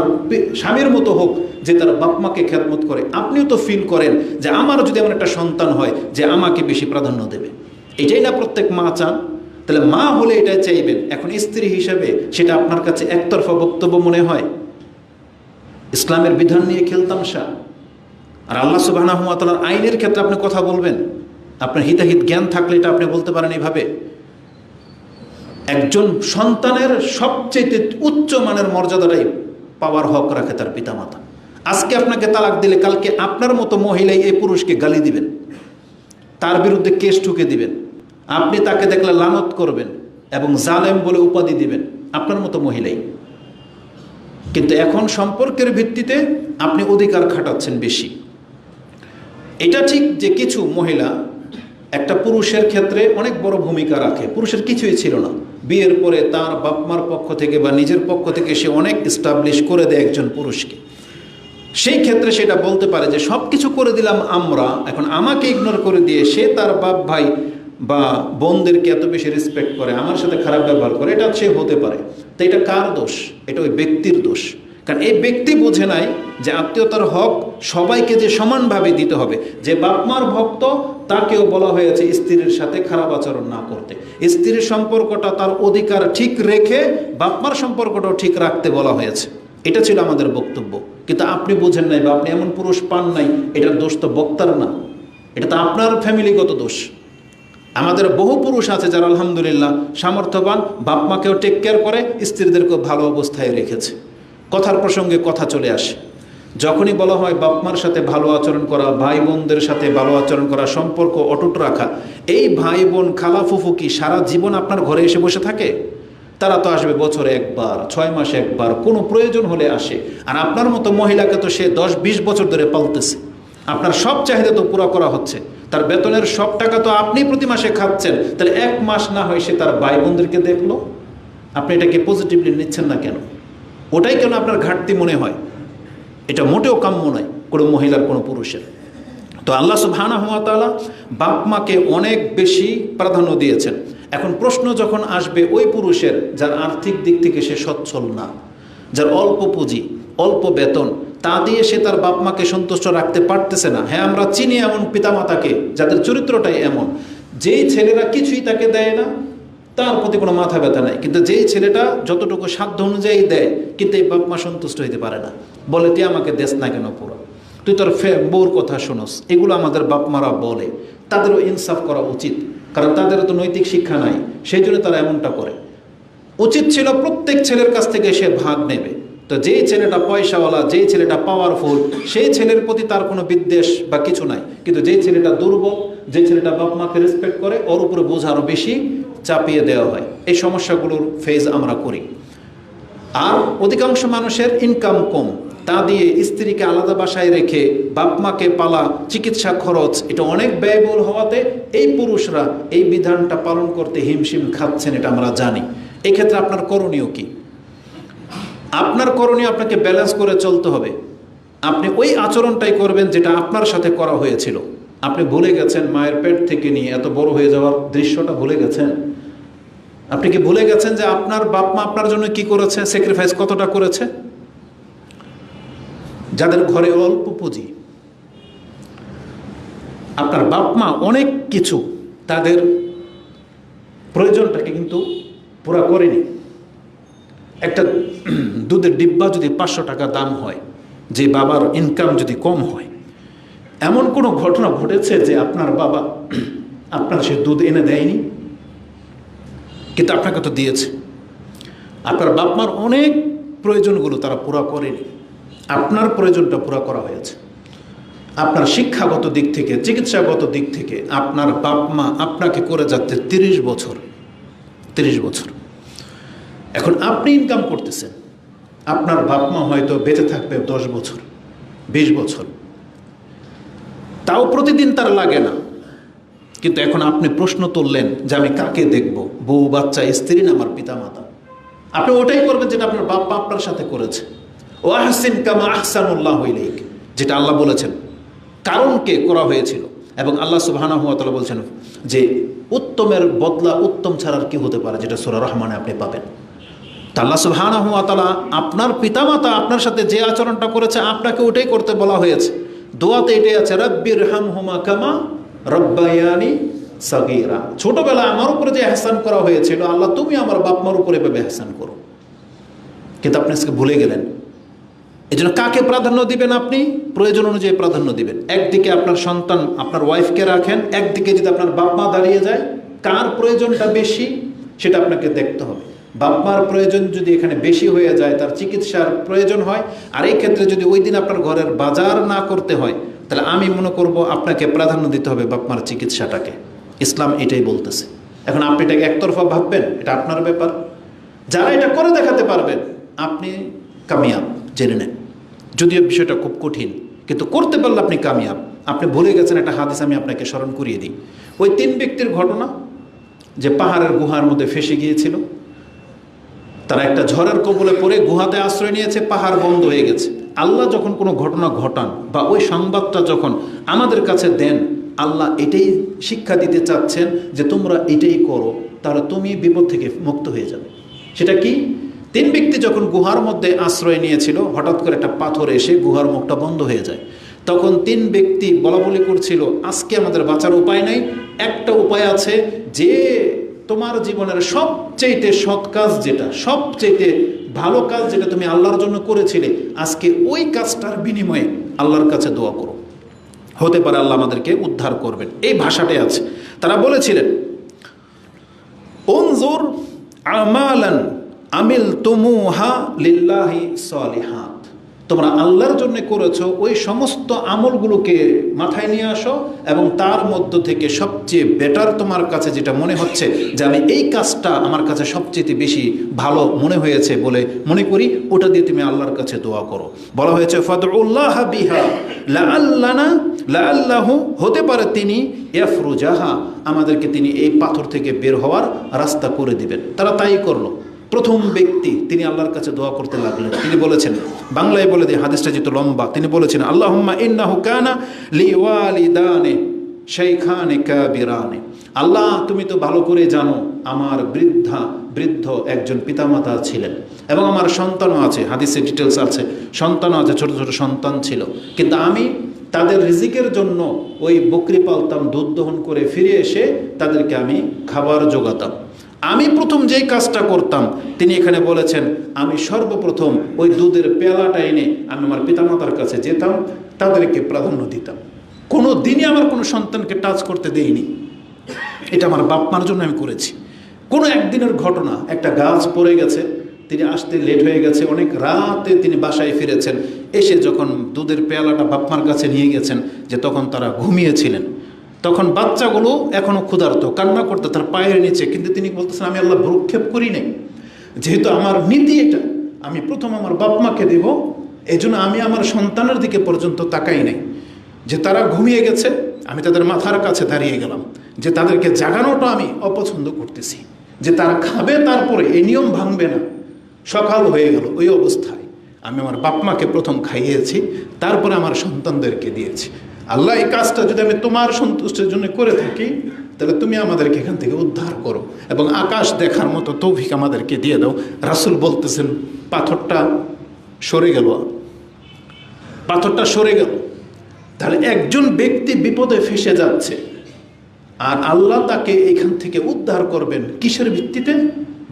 স্বামীর মতো হোক, যে তার বাপ মাকে খেদমত করে। আপনিও তো ফিল করেন যে আমার যদি এমন একটা সন্তান হয় যে আমাকে বেশি প্রাধান্য দেবে। এটাই না প্রত্যেক মা চান? তাহলে মা হলে এটাই চাইবেন। এখন স্ত্রী হিসেবে সেটা আপনার কাছে একতরফা বক্তব্য মনে হয়? ইসলামের বিধান নিয়ে খেলতামশা। আর আল্লাহ সুবহানাহু ওয়া তাআলার আইনের ক্ষেত্রে আপনি কথা বলবেন? আপনার হিতাহিত জ্ঞান থাকলে এটা আপনি বলতে পারেন এইভাবে। একজন সন্তানের সবচেয়ে উচ্চ মানের মর্যাদাটাই পাওয়ার হক রাখে তার পিতামাতা। আজকে আপনাকে তালাক দিলে কালকে আপনার মতো মহিলাই এই পুরুষকে গালি দিবেন, তার বিরুদ্ধে কেস ঠুকে দিবেন, আপনি তাকে দেখলে লানত করবেন এবং জালেম বলে উপাধি দিবেন, আপনার মতো মহিলাই। কিন্তু এখন সম্পর্কের ভিত্তিতে আপনি অধিকার খাটাচ্ছেন বেশি। এটা ঠিক যে কিছু মহিলা একটা পুরুষের ক্ষেত্রে অনেক বড় ভূমিকা রাখে। পুরুষের কিছুই ছিল না, বিয়ের পরে তার বাপ মার পক্ষ থেকে বা নিজের পক্ষ থেকে সে অনেক এস্টাবলিশ করে দেয় একজন পুরুষকে। সেই ক্ষেত্রে সেটা বলতে পারে যে সব কিছু করে দিলাম আমরা, এখন আমাকে ইগনোর করে দিয়ে সে তার বাপ ভাই বা বোনদেরকে এত বেশি রেসপেক্ট করে, আমার সাথে খারাপ ব্যবহার করে, এটা সে হতে পারে। তো এটা কার দোষ? এটা ওই ব্যক্তির দোষ। কারণ এই ব্যক্তি বোঝে নাই যে আত্মীয়তার হক সবাইকে যে সমানভাবে দিতে হবে। যে বাপমার ভক্ত তাকেও বলা হয়েছে স্ত্রীর সাথে খারাপ আচরণ না করতে, স্ত্রীর সম্পর্কটা তার অধিকার ঠিক রেখে বাপমার সম্পর্কটাও ঠিক রাখতে বলা হয়েছে। এটা ছিল আমাদের বক্তব্য। কিন্তু আপনি বোঝেন নাই বা আপনি এমন পুরুষ পান নাই, এটার দোষ তো বক্তার না, এটা তো আপনার ফ্যামিলিগত দোষ। আমাদের বহু পুরুষ আছে যারা আলহামদুলিল্লাহ সামর্থ্যবান, বাপ মাকেও টেক কেয়ার করে, স্ত্রীদেরকেও ভালো অবস্থায় রেখেছে। কথার প্রসঙ্গে কথা চলে আসে, যখনই বলা হয় বাপ মার সাথে ভালো আচরণ করা, ভাই বোনদের সাথে ভালো আচরণ করা, সম্পর্ক অটুট রাখা, এই ভাই বোন খালা ফুফু কি সারা জীবন আপনার ঘরে এসে বসে থাকে? তারা তো আসবে বছরে একবার, 6 মাসে একবার, কোনো প্রয়োজন হলে আসে। আর আপনার মতো মহিলাকে তো সে 10-20 বছর ধরে পালতেছে, আপনার সব চাহিদা তো পুরো করা হচ্ছে, তার বেতনের সব টাকা তো আপনি প্রতি মাসে খাচ্ছেন। তাহলে 1 মাস না হয় সে তার ভাই বোনদেরকে দেখলো, আপনি এটাকে পজিটিভলি নিচ্ছেন না কেন? ওটাই কেন আপনার ঘাটতি মনে হয়? এটা মোটেও কাম্য নয় কোনো মহিলার, কোনো পুরুষের। তো আল্লাহ সুবহানাহু ওয়া তাআলা বাপ মাকে অনেক বেশি প্রাধান্য দিয়েছেন। এখন প্রশ্ন যখন আসবে ওই পুরুষের যার আর্থিক দিক থেকে সে সচ্ছল না, যার অল্প পুঁজি, অল্প বেতন, তা দিয়ে সে তার বাপ মাকে সন্তুষ্ট রাখতে পারতেছে না। হ্যাঁ, আমরা চিনি এমন পিতামাতাকে যাদের চরিত্রটাই এমন, যেই ছেলেরা কিছুই তাকে দেয় না তার প্রতি কোনো মাথা ব্যথা নাই, কিন্তু যেই ছেলেটা যতটুকু সাধ্য অনুযায়ী দেয়, কিন্তু এই বাপ মা সন্তুষ্ট হইতে পারে না, বলে তুই আমাকে দেস না কেন পুরো, তুই তোর বউর কথা শোনস। এগুলো আমাদের বাপ মারা বলে, তাদেরও ইনসাফ করা উচিত, কারণ তাদেরও তো নৈতিক শিক্ষা নাই, সেই জন্য তারা এমনটা করে। উচিত ছিল প্রত্যেক ছেলের কাছ থেকে সে ভাগ নেবে। তো যেই ছেলেটা পয়সাওয়ালা, যেই ছেলেটা পাওয়ারফুল, সেই ছেলের প্রতি তার কোনো বিদ্বেষ বা কিছু নাই। কিন্তু যেই ছেলেটা দুর্বল, যে ছেলেটা বাপ মাকে রেসপেক্ট করে, ওর উপরে বোঝ আরও বেশি চাপিয়ে দেওয়া হয়। এই সমস্যাগুলোর ফেজ আমরা করি। আর অধিকাংশ মানুষের ইনকাম কম, তা দিয়ে স্ত্রীকে আলাদা বাসায় রেখে বাপ মাকে পালা, চিকিৎসা খরচ, এটা অনেক ব্যয়বহুল হওয়াতে এই পুরুষরা এই বিধানটা পালন করতে হিমশিম খাচ্ছেন, এটা আমরা জানি। এক্ষেত্রে আপনার করণীয় কি? আপনার করণীয় আপনাকে ব্যালেন্স করে চলতে হবে। আপনি ওই আচরণটাই করবেন যেটা আপনার সাথে করা হয়েছিল। আপনি ভুলে গেছেন মায়ের পেট থেকে নিয়ে এত বড় হয়ে যাওয়ার দৃশ্যটা ভুলে গেছেন? আপনি কি ভুলে গেছেন যে আপনার বাপ মা আপনার জন্য কি করেছে, স্যাক্রিফাইস কতটা করেছে? যাদের ঘরে অল্প পুঁজি, আপনার বাপ মা অনেক কিছু তাদের প্রয়োজনটাকে কিন্তু পুরা করেনি। একটা দুধের ডিব্বা যদি 500 টাকা দাম হয়, যে বাবার ইনকাম যদি কম হয়, এমন কোনো ঘটনা ঘটেছে যে আপনার বাবা আপনার সে দুধ এনে দেয়নি? কিন্তু আপনাকে তো দিয়েছে। আপনার বাপ মার অনেক প্রয়োজনগুলো তারা পুরা করেনি, আপনার প্রয়োজনটা পুরা করা হয়েছে। আপনার শিক্ষাগত দিক থেকে, চিকিৎসাগত দিক থেকে আপনার বাপ মা আপনাকে করে যাচ্ছে 30 বছর। 30 বছর। এখন আপনি ইনকাম করতেছেন, আপনার বাপ মা হয়তো বেঁচে থাকবে 10 বছর 20 বছর, তাও প্রতিদিন তার লাগে না। কিন্তু এখন আপনি প্রশ্ন তুললেন যে আমি কাকে দেখব, বউ বাচ্চা স্ত্রী না আমার পিতা মাতা? আপনি ওটাই করবেন যেটা আপনার বাপ মা আপনার সাথে করেছে। ও আহসিন কামা আহসানুল্লাহু ইলাইক, যেটা আল্লাহ বলেছেন, কারণকে করা হয়েছিল। এবং আল্লাহ সুবহানাহু ওয়া তাআলা বলছেন যে উত্তমের বদলা উত্তম ছাড়ার কি হতে পারে, যেটা সূরা রহমানে আপনি পাবেন। তা আল্লাহ সুবহানাহু ওয়া তাআলা আপনার পিতামাতা আপনার সাথে যে আচরণটা করেছে আপনাকে ওটাই করতে বলা হয়েছে। দোয়াতে এটাই আছে, রাব্বিরহামহুমা কামা রাব্বায়ানি সাগীরা। ছোটবেলা আমার উপরে যে ইহসান করা হয়েছিল, আল্লাহ তুমি আমার বাপ মার উপরে এভাবে ইহসান করো। কিন্তু আপনি আজকে ভুলে গেলেন। এই জন্য কাকে প্রাধান্য দিবেন? আপনি প্রয়োজন অনুযায়ী প্রাধান্য দিবেন। একদিকে আপনার সন্তান, আপনার ওয়াইফকে রাখেন, একদিকে যদি আপনার বাপ মা দাঁড়িয়ে যায়, কার প্রয়োজনটা বেশি সেটা আপনাকে দেখতে হবে। বাপ মার প্রয়োজন যদি এখানে বেশি হয়ে যায়, তার চিকিৎসার প্রয়োজন হয়, আর এই ক্ষেত্রে যদি ওই দিন আপনার ঘরের বাজার না করতে হয়, তাহলে আমি মনে করব আপনাকে প্রাধান্য দিতে হবে বাপ মার চিকিৎসাটাকে। ইসলাম এটাই বলতেছে। এখন আপনি এটাকে একতরফা ভাববেন, এটা আপনার ব্যাপার। যারা এটা করে দেখাতে পারবেন আপনি কামিয়াব, জেনে নেন। যদিও বিষয়টা খুব কঠিন, কিন্তু করতে পারলে আপনি কামিয়াব। আপনি ভুলে গেছেন একটা হাদিস, আমি আপনাকে স্মরণ করিয়ে দিই। ওই 3 ব্যক্তির ঘটনা, যে পাহাড়ের গুহার মধ্যে ফেসে গিয়েছিল। তারা একটা ঝড়ের কবলে পড়ে গুহাতে আশ্রয় নিয়েছে, পাহাড় বন্ধ হয়ে গেছে। আল্লাহ যখন কোনো ঘটনা ঘটান বা ওই সংবাদটা যখন আমাদের কাছে দেন, আল্লাহ এটাই শিক্ষা দিতে চাচ্ছেন যে তোমরা এটাই করো, তাহলে তুমি বিপদ থেকে মুক্ত হয়ে যাবে। সেটা কি? 3 ব্যক্তি যখন গুহার মধ্যে আশ্রয় নিয়েছিল, হঠাৎ করে একটা পাথর এসে গুহার মুখটা বন্ধ হয়ে যায়। তখন 3 ব্যক্তি বলাবলি করছিল, আজকে আমাদের বাঁচার উপায় নাই, একটা উপায় আছে, যে তোমার জীবনের সবচেয়ে সৎ কাজ যেটা, সবচেয়ে ভালো কাজ যেটা তুমি আল্লাহর জন্য করেছিলে, আজকে ওই কাজটার বিনিময়ে আল্লাহর কাছে দোয়া করো, হতে পারে আল্লাহ আমাদেরকে উদ্ধার করবেন। এই ভাষাটাই আছে। তারা বলেছিলেন, উনজুর আমালান আমিলতুমুহা লিল্লাহি সালিহাত, তোমরা আল্লাহর জন্য করেছো ওই সমস্ত আমলগুলোকে মাথায় নিয়ে আসো, এবং তার মধ্য থেকে সবচেয়ে বেটার তোমার কাছে যেটা মনে হচ্ছে যে আমি এই কাজটা আমার কাছে সবচেয়ে বেশি ভালো মনে হয়েছে বলে মনে করি, ওটা দিয়ে তুমি আল্লাহর কাছে দোয়া করো। বলা হয়েছে ফাদউল্লাহ বিহা লাআল্লাহু, হতে পারে তিনি ইয়াফরুজাহা, আমাদেরকে তিনি এই পাথর থেকে বের হওয়ার রাস্তা করে দিবেন। তারা তাই করলো। প্রথম ব্যক্তি তিনি আল্লাহর কাছে দোয়া করতে লাগলেন। তিনি বলেছেন, বাংলায় বলে দিয়ে হাদিসটা যেহেতু লম্বা, তিনি বলেছেন, আল্লাহুম্মা ইন্নাহু কানা লিওয়ালিদানে শাইখানে কাবিরানে, আল্লাহ তুমি তো ভালো করে জানো আমার বৃদ্ধ একজন পিতামাতা ছিলেন, এবং আমার সন্তানও আছে, হাদিসে ডিটেলস আছে, সন্তানও আছে, ছোট ছোট সন্তান ছিল। কিন্তু আমি তাদের রিজিকের জন্য ওই বকরি পালতাম, দুধ দহন করে ফিরে এসে তাদেরকে আমি খাবার জোগাতাম। আমি প্রথম যেই কাজটা করতাম, তিনি এখানে বলেছেন, আমি সর্বপ্রথম ওই দুধের পেয়ালাটা এনে আমি আমার পিতামাতার কাছে যেতাম, তাদেরকে প্রাধান্য দিতাম। কোনো দিনই আমার কোনো সন্তানকে টাচ করতে দেইনি। এটা আমার বাপ মার জন্য আমি করেছি। কোনো একদিনের ঘটনা, একটা গাছ পড়ে গেছে, তিনি আসতে লেট হয়ে গেছে, অনেক রাতে তিনি বাসায় ফিরেছেন, এসে যখন দুধের পেয়ালাটা বাপ মার কাছে নিয়ে গেছেন, যে তখন তারা ঘুমিয়েছিলেন, তখন বাচ্চাগুলো এখনও ক্ষুধার্ত, কান্না করতে তার পায়ের নিচে, কিন্তু তিনি বলতেছেন আমি আল্লাহ ভ্রুক্ষেপ করি নাই, যেহেতু আমার নীতি এটা, আমি প্রথম আমার বাপ মাকে দেব, এই জন্য আমি আমার সন্তানের দিকে পর্যন্ত তাকাই নাই। যে তারা ঘুমিয়ে গেছে, আমি তাদের মাথার কাছে দাঁড়িয়ে গেলাম, যে তাদেরকে জাগানোটা আমি অপছন্দ করতেছি, যে তারা খাবে তারপরে এই নিয়ম ভাঙবে না। সকাল হয়ে গেল, ওই অবস্থায় আমি আমার বাপ মাকে প্রথম খাইয়েছি, তারপরে আমার সন্তানদেরকে দিয়েছি। আল্লাহ, এই কাজটা যদি আমি তোমার সন্তুষ্টির জন্য করে থাকি, তাহলে তুমি আমাদেরকে এখান থেকে উদ্ধার করো এবং আকাশ দেখার মতো তৌফিক আমাদেরকে দিয়ে দাও। রাসূল বলতেছেন, পাথরটা সরে গেল, পাথরটা সরে গেল। তাহলে একজন ব্যক্তি বিপদে ফেসে যাচ্ছে, আর আল্লাহ তাকে এখান থেকে উদ্ধার করবেন কিসের ভিত্তিতে?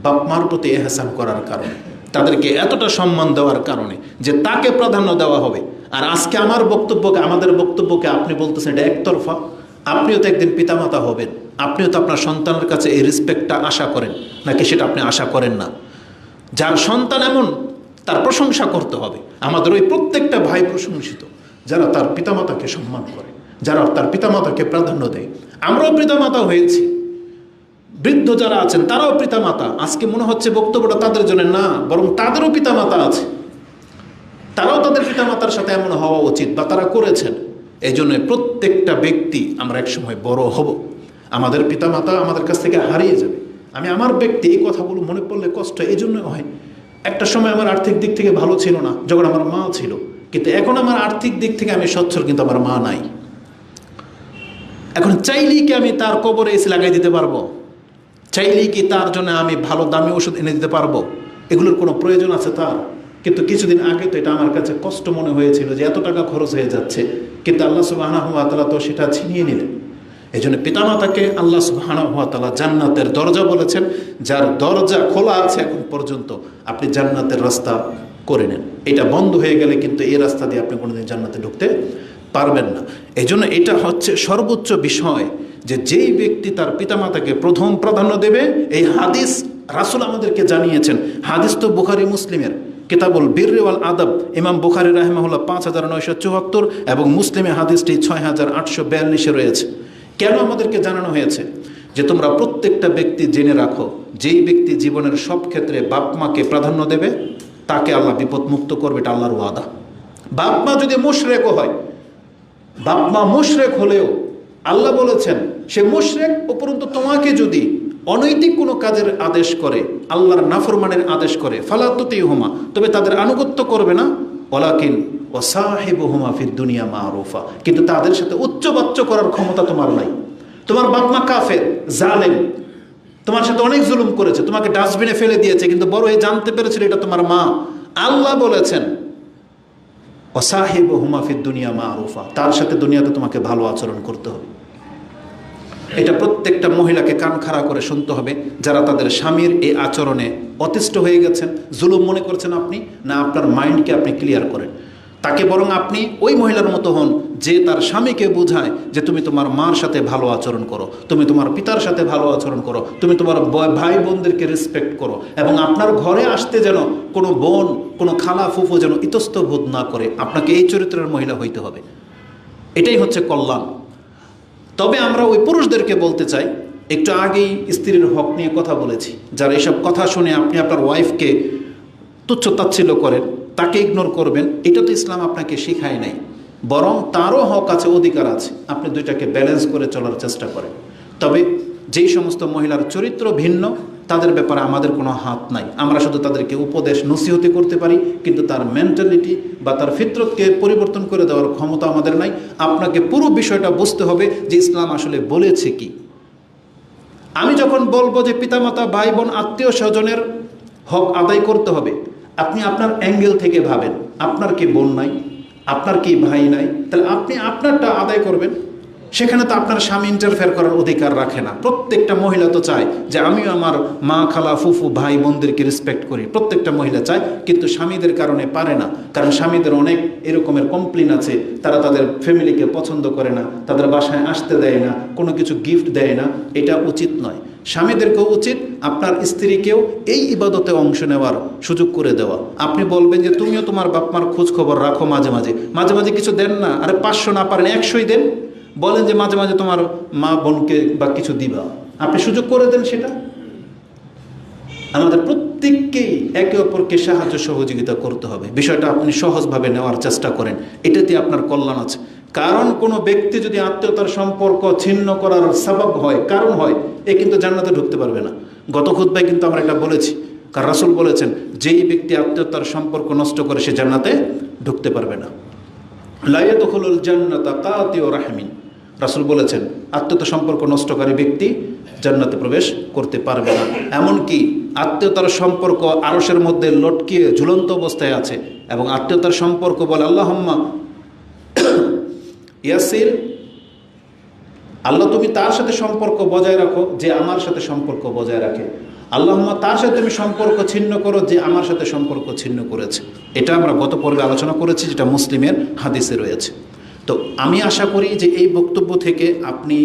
বাপ মার প্রতি এহসান করার কারণে, তাদেরকে এতটা সম্মান দেওয়ার কারণে, যে তাকে প্রাধান্য দেওয়া হবে। আর আজকে আমার বক্তব্যকে, আমাদের বক্তব্যকে আপনি বলতেছেন এটা একতরফা। আপনিও তো একদিন পিতামাতা হবেন, আপনিও তো আপনার সন্তানের কাছে এই রেসপেক্টটা আশা করেন, নাকি সেটা আপনি আশা করেন না? যার সন্তান এমন, তার প্রশংসা করতে হবে। আমাদের ওই প্রত্যেকটা ভাই প্রশংসিত, যারা তার পিতামাতাকে সম্মান করে, যারা তার পিতামাতাকে প্রাধান্য দেয়। আমরাও পিতামাতা হয়েছি, বৃদ্ধ যারা আছেন তারাও পিতামাতা। আজকে মনে হচ্ছে বক্তব্যটা তাদের জন্য না, বরং তাদেরও পিতামাতা আছে, তারাও তাদের পিতামাতার সাথে এমন হওয়া উচিত বা তারা করেছেন। এই জন্য প্রত্যেকটা ব্যক্তি আমরা একসময় বড় হব, আমাদের পিতামাতা আমাদের কাছ থেকে হারিয়ে যাবে। আমি আমার ব্যক্তি এই কথাগুলো মনে পড়লে কষ্ট এই জন্য হয়। একটা সময় আমার আর্থিক দিক থেকে ভালো ছিল না যখন আমার মা ছিল, কিন্তু এখন আমার আর্থিক দিক থেকে আমি সচ্ছল, কিন্তু আমার মা নাই। এখন চাইলেই কি আমি তার কবরে এসে লাগাই দিতে পারবো? চাইলেই কি তার জন্য আমি ভালো দামি ওষুধ এনে দিতে পারবো? এগুলোর কোনো প্রয়োজন আছে তার? কিন্তু কিছুদিন আগে তো এটা আমার কাছে কষ্ট মনে হয়েছিল যে এত টাকা খরচ হয়ে যাচ্ছে, কিন্তু আল্লাহ সুবহানাহু ওয়া তাআলা তো সেটা ছিনিয়ে নিলেন। এই জন্য পিতামাতাকে আল্লাহ সুবহানাহু ওয়া তাআলা জান্নাতের দরজা বলেছেন, যার দরজা খোলা আছে এখন পর্যন্ত আপনি জান্নাতের রাস্তা করে নেন। এটা বন্ধ হয়ে গেলে কিন্তু এই রাস্তা দিয়ে আপনি কোনোদিন জান্নাতে ঢুকতে পারবেন না। এই জন্য এটা হচ্ছে সর্বোচ্চ বিষয় যে যেই ব্যক্তি তার পিতামাতাকে প্রথম প্রাধান্য দেবে, এই হাদিস রাসূল আমাদেরকে জানিয়েছেন। হাদিস তো বুখারী মুসলিমের কিতাবুল বিররি ওয়াল আদব, ইমাম বুখারী রাহিমাহুল্লাহ 5974 এবং মুসলিমে হাদিসটি 6842 রয়েছে। কেন আমাদেরকে জানানো হয়েছে যে তোমরা প্রত্যেকটা ব্যক্তি জেনে রাখো, যেই ব্যক্তি জীবনের সব ক্ষেত্রে বাপ মাকে প্রাধান্য দেবে তাকে আল্লাহ বিপদ মুক্ত করবে, এটা আল্লাহর ওয়াদা। বাপ মা যদি মুশরিকও হয়, বাপ মা মুশরিক হলেও আল্লাহ বলেছেন সে মুশরিক উপরন্তু তোমাকে যদি অনৈতিক কোনো কাজের আদেশ করে, আল্লাহর নাফরমানের আদেশ করে, ফালা তুতিহুমা, তবে তাদের আনুগত্য করবে না, ওয়ালাকিন ওয়াসাহিবুহুমা ফিদ দুনিয়া মারুফা, কিন্তু তাদের সাথে উচ্চবাচ্য করার ক্ষমতা তোমার নাই। তোমার বাপ মা কাফের, জালেম, তোমার সাথে অনেক জুলুম করেছে, তোমাকে ডাস্টবিনে ফেলে দিয়েছে, কিন্তু বড় হয়ে জানতে পেরেছিল এটা তোমার মা। আল্লাহ বলেছেন ওয়াসাহিবুহুমা ফিদ দুনিয়া মারুফা, তার সাথে দুনিয়াতে তোমাকে ভালো আচরণ করতে হবে। এটা প্রত্যেকটা মহিলাকে কান খাড়া করে শুনতে হবে, যারা তাদের স্বামীর এই আচরণে অতিষ্ঠ হয়ে গেছেন, জুলুম মনে করছেন আপনি, না আপনার মাইন্ডকে আপনি ক্লিয়ার করেন। তাকে বরং আপনি ওই মহিলার মতো হন যে তার স্বামীকে বোঝায় যে তুমি তোমার মার সাথে ভালো আচরণ করো, তুমি তোমার পিতার সাথে ভালো আচরণ করো, তুমি তোমার ভাই বোনদেরকে রেসপেক্ট করো, এবং আপনার ঘরে আসতে যেন কোনো বোন, কোনো খালা ফুফু যেন ইতস্তবোধ না করে। আপনাকে এই চরিত্রের মহিলা হইতে হবে, এটাই হচ্ছে কল্যাণ। তবে আমরা ওই পুরুষদেরকে বলতে চাই, একটু আগেই স্ত্রীর হক নিয়ে কথা বলেছি, যারা এসব কথা শুনে আপনি আপনার ওয়াইফকে তুচ্ছ তাচ্ছিল্য করেন, তাকে ইগনোর করবেন, এটা তো ইসলাম আপনাকে শেখায় নাই। বরং তারও হক আছে, অধিকার আছে, আপনি দুইটাকে ব্যালেন্স করে চলার চেষ্টা করেন। তবে যেই সমস্ত মহিলার চরিত্র ভিন্ন, তাদের ব্যাপারে আমাদের কোনো হাত নাই। আমরা শুধু তাদেরকে উপদেশ নসিহতি করতে পারি, কিন্তু তার মেন্টালিটি বা তার ফিতরতকে পরিবর্তন করে দেওয়ার ক্ষমতা আমাদের নাই। আপনাকে পুরো বিষয়টা বুঝতে হবে যে ইসলাম আসলে বলেছে কি। আমি যখন বলবো যে পিতামাতা, ভাই বোন, আত্মীয় স্বজনের হক আদায় করতে হবে, আপনি আপনার অ্যাঙ্গেল থেকে ভাবেন, আপনার কি বোন নাই, আপনার কি ভাই নাই, তাহলে আপনি আপনারটা আদায় করবেন। সেখানে তো আপনার স্বামী ইন্টারফেয়ার করার অধিকার রাখে না। প্রত্যেকটা মহিলা তো চায় যে আমিও আমার মা, খালা, ফুফু, ভাই বোনদেরকে রেসপেক্ট করি, প্রত্যেকটা মহিলা চায়, কিন্তু স্বামীদের কারণে পারে না। কারণ স্বামীদের অনেক এরকমের কমপ্লেন আছে, তারা তাদের ফ্যামিলিকে পছন্দ করে না, তাদের বাসায় আসতে দেয় না, কোনো কিছু গিফট দেয় না। এটা উচিত নয়। স্বামীদেরকেও উচিত আপনার স্ত্রীকেও এই ইবাদতে অংশ নেওয়ার সুযোগ করে দেওয়া। আপনি বলবেন যে তুমিও তোমার বাপ মার খোঁজ খবর রাখো, মাঝে মাঝে মাঝে মাঝে কিছু দেন না, আরে 500 না পারেন 100ই দেন। বলেন যে মাঝে মাঝে তোমার মা বোনকে বা কিছু দিবা, আপনি সুযোগ করে দেন। সেটা আমাদের প্রত্যেককেই একে অপরকে সাহায্য সহযোগিতা করতে হবে। বিষয়টা আপনি সহজভাবে নেওয়ার চেষ্টা করেন, এটাতে আপনার কল্যাণ আছে। কারণ কোনো ব্যক্তি যদি আত্মীয়তার সম্পর্ক ছিন্ন করার সাবাব হয়, কারণ হয়, এ কিন্তু জান্নাতে ঢুকতে পারবে না। গত খুতবায় কিন্তু আমরা এটা বলেছি, কারণ রাসূল বলেছেন যেই ব্যক্তি আত্মীয়তার সম্পর্ক নষ্ট করে সে জান্নাতে ঢুকতে পারবে না। লা ইয়াদখুলুল জান্নাতা কাতিউ রাহমিন, রাসূল বলেছেন আত্মীয়তা সম্পর্ক নষ্টকারী ব্যক্তি জান্নাতে প্রবেশ করতে পারবে না। এমনকি আত্মীয়তার সম্পর্ক আরশের মধ্যে লটকিয়ে ঝুলন্ত অবস্থায় আছে, এবং আত্মীয়তার সম্পর্ক বলে আল্লাহুম্মা ইয়াসির, আল্লাহ তুমি তার সাথে সম্পর্ক বজায় রাখো যে আমার সাথে সম্পর্ক বজায় রাখে, আল্লাহুম্মা তার সাথে তুমি সম্পর্ক ছিন্ন করো যে আমার সাথে সম্পর্ক ছিন্ন করেছে। এটা আমরা গত পর্বে আলোচনা করেছি, যেটা মুসলিমের হাদিসে রয়েছে। তো আমি আশা করি যে এই বক্তব্য থেকে আপনি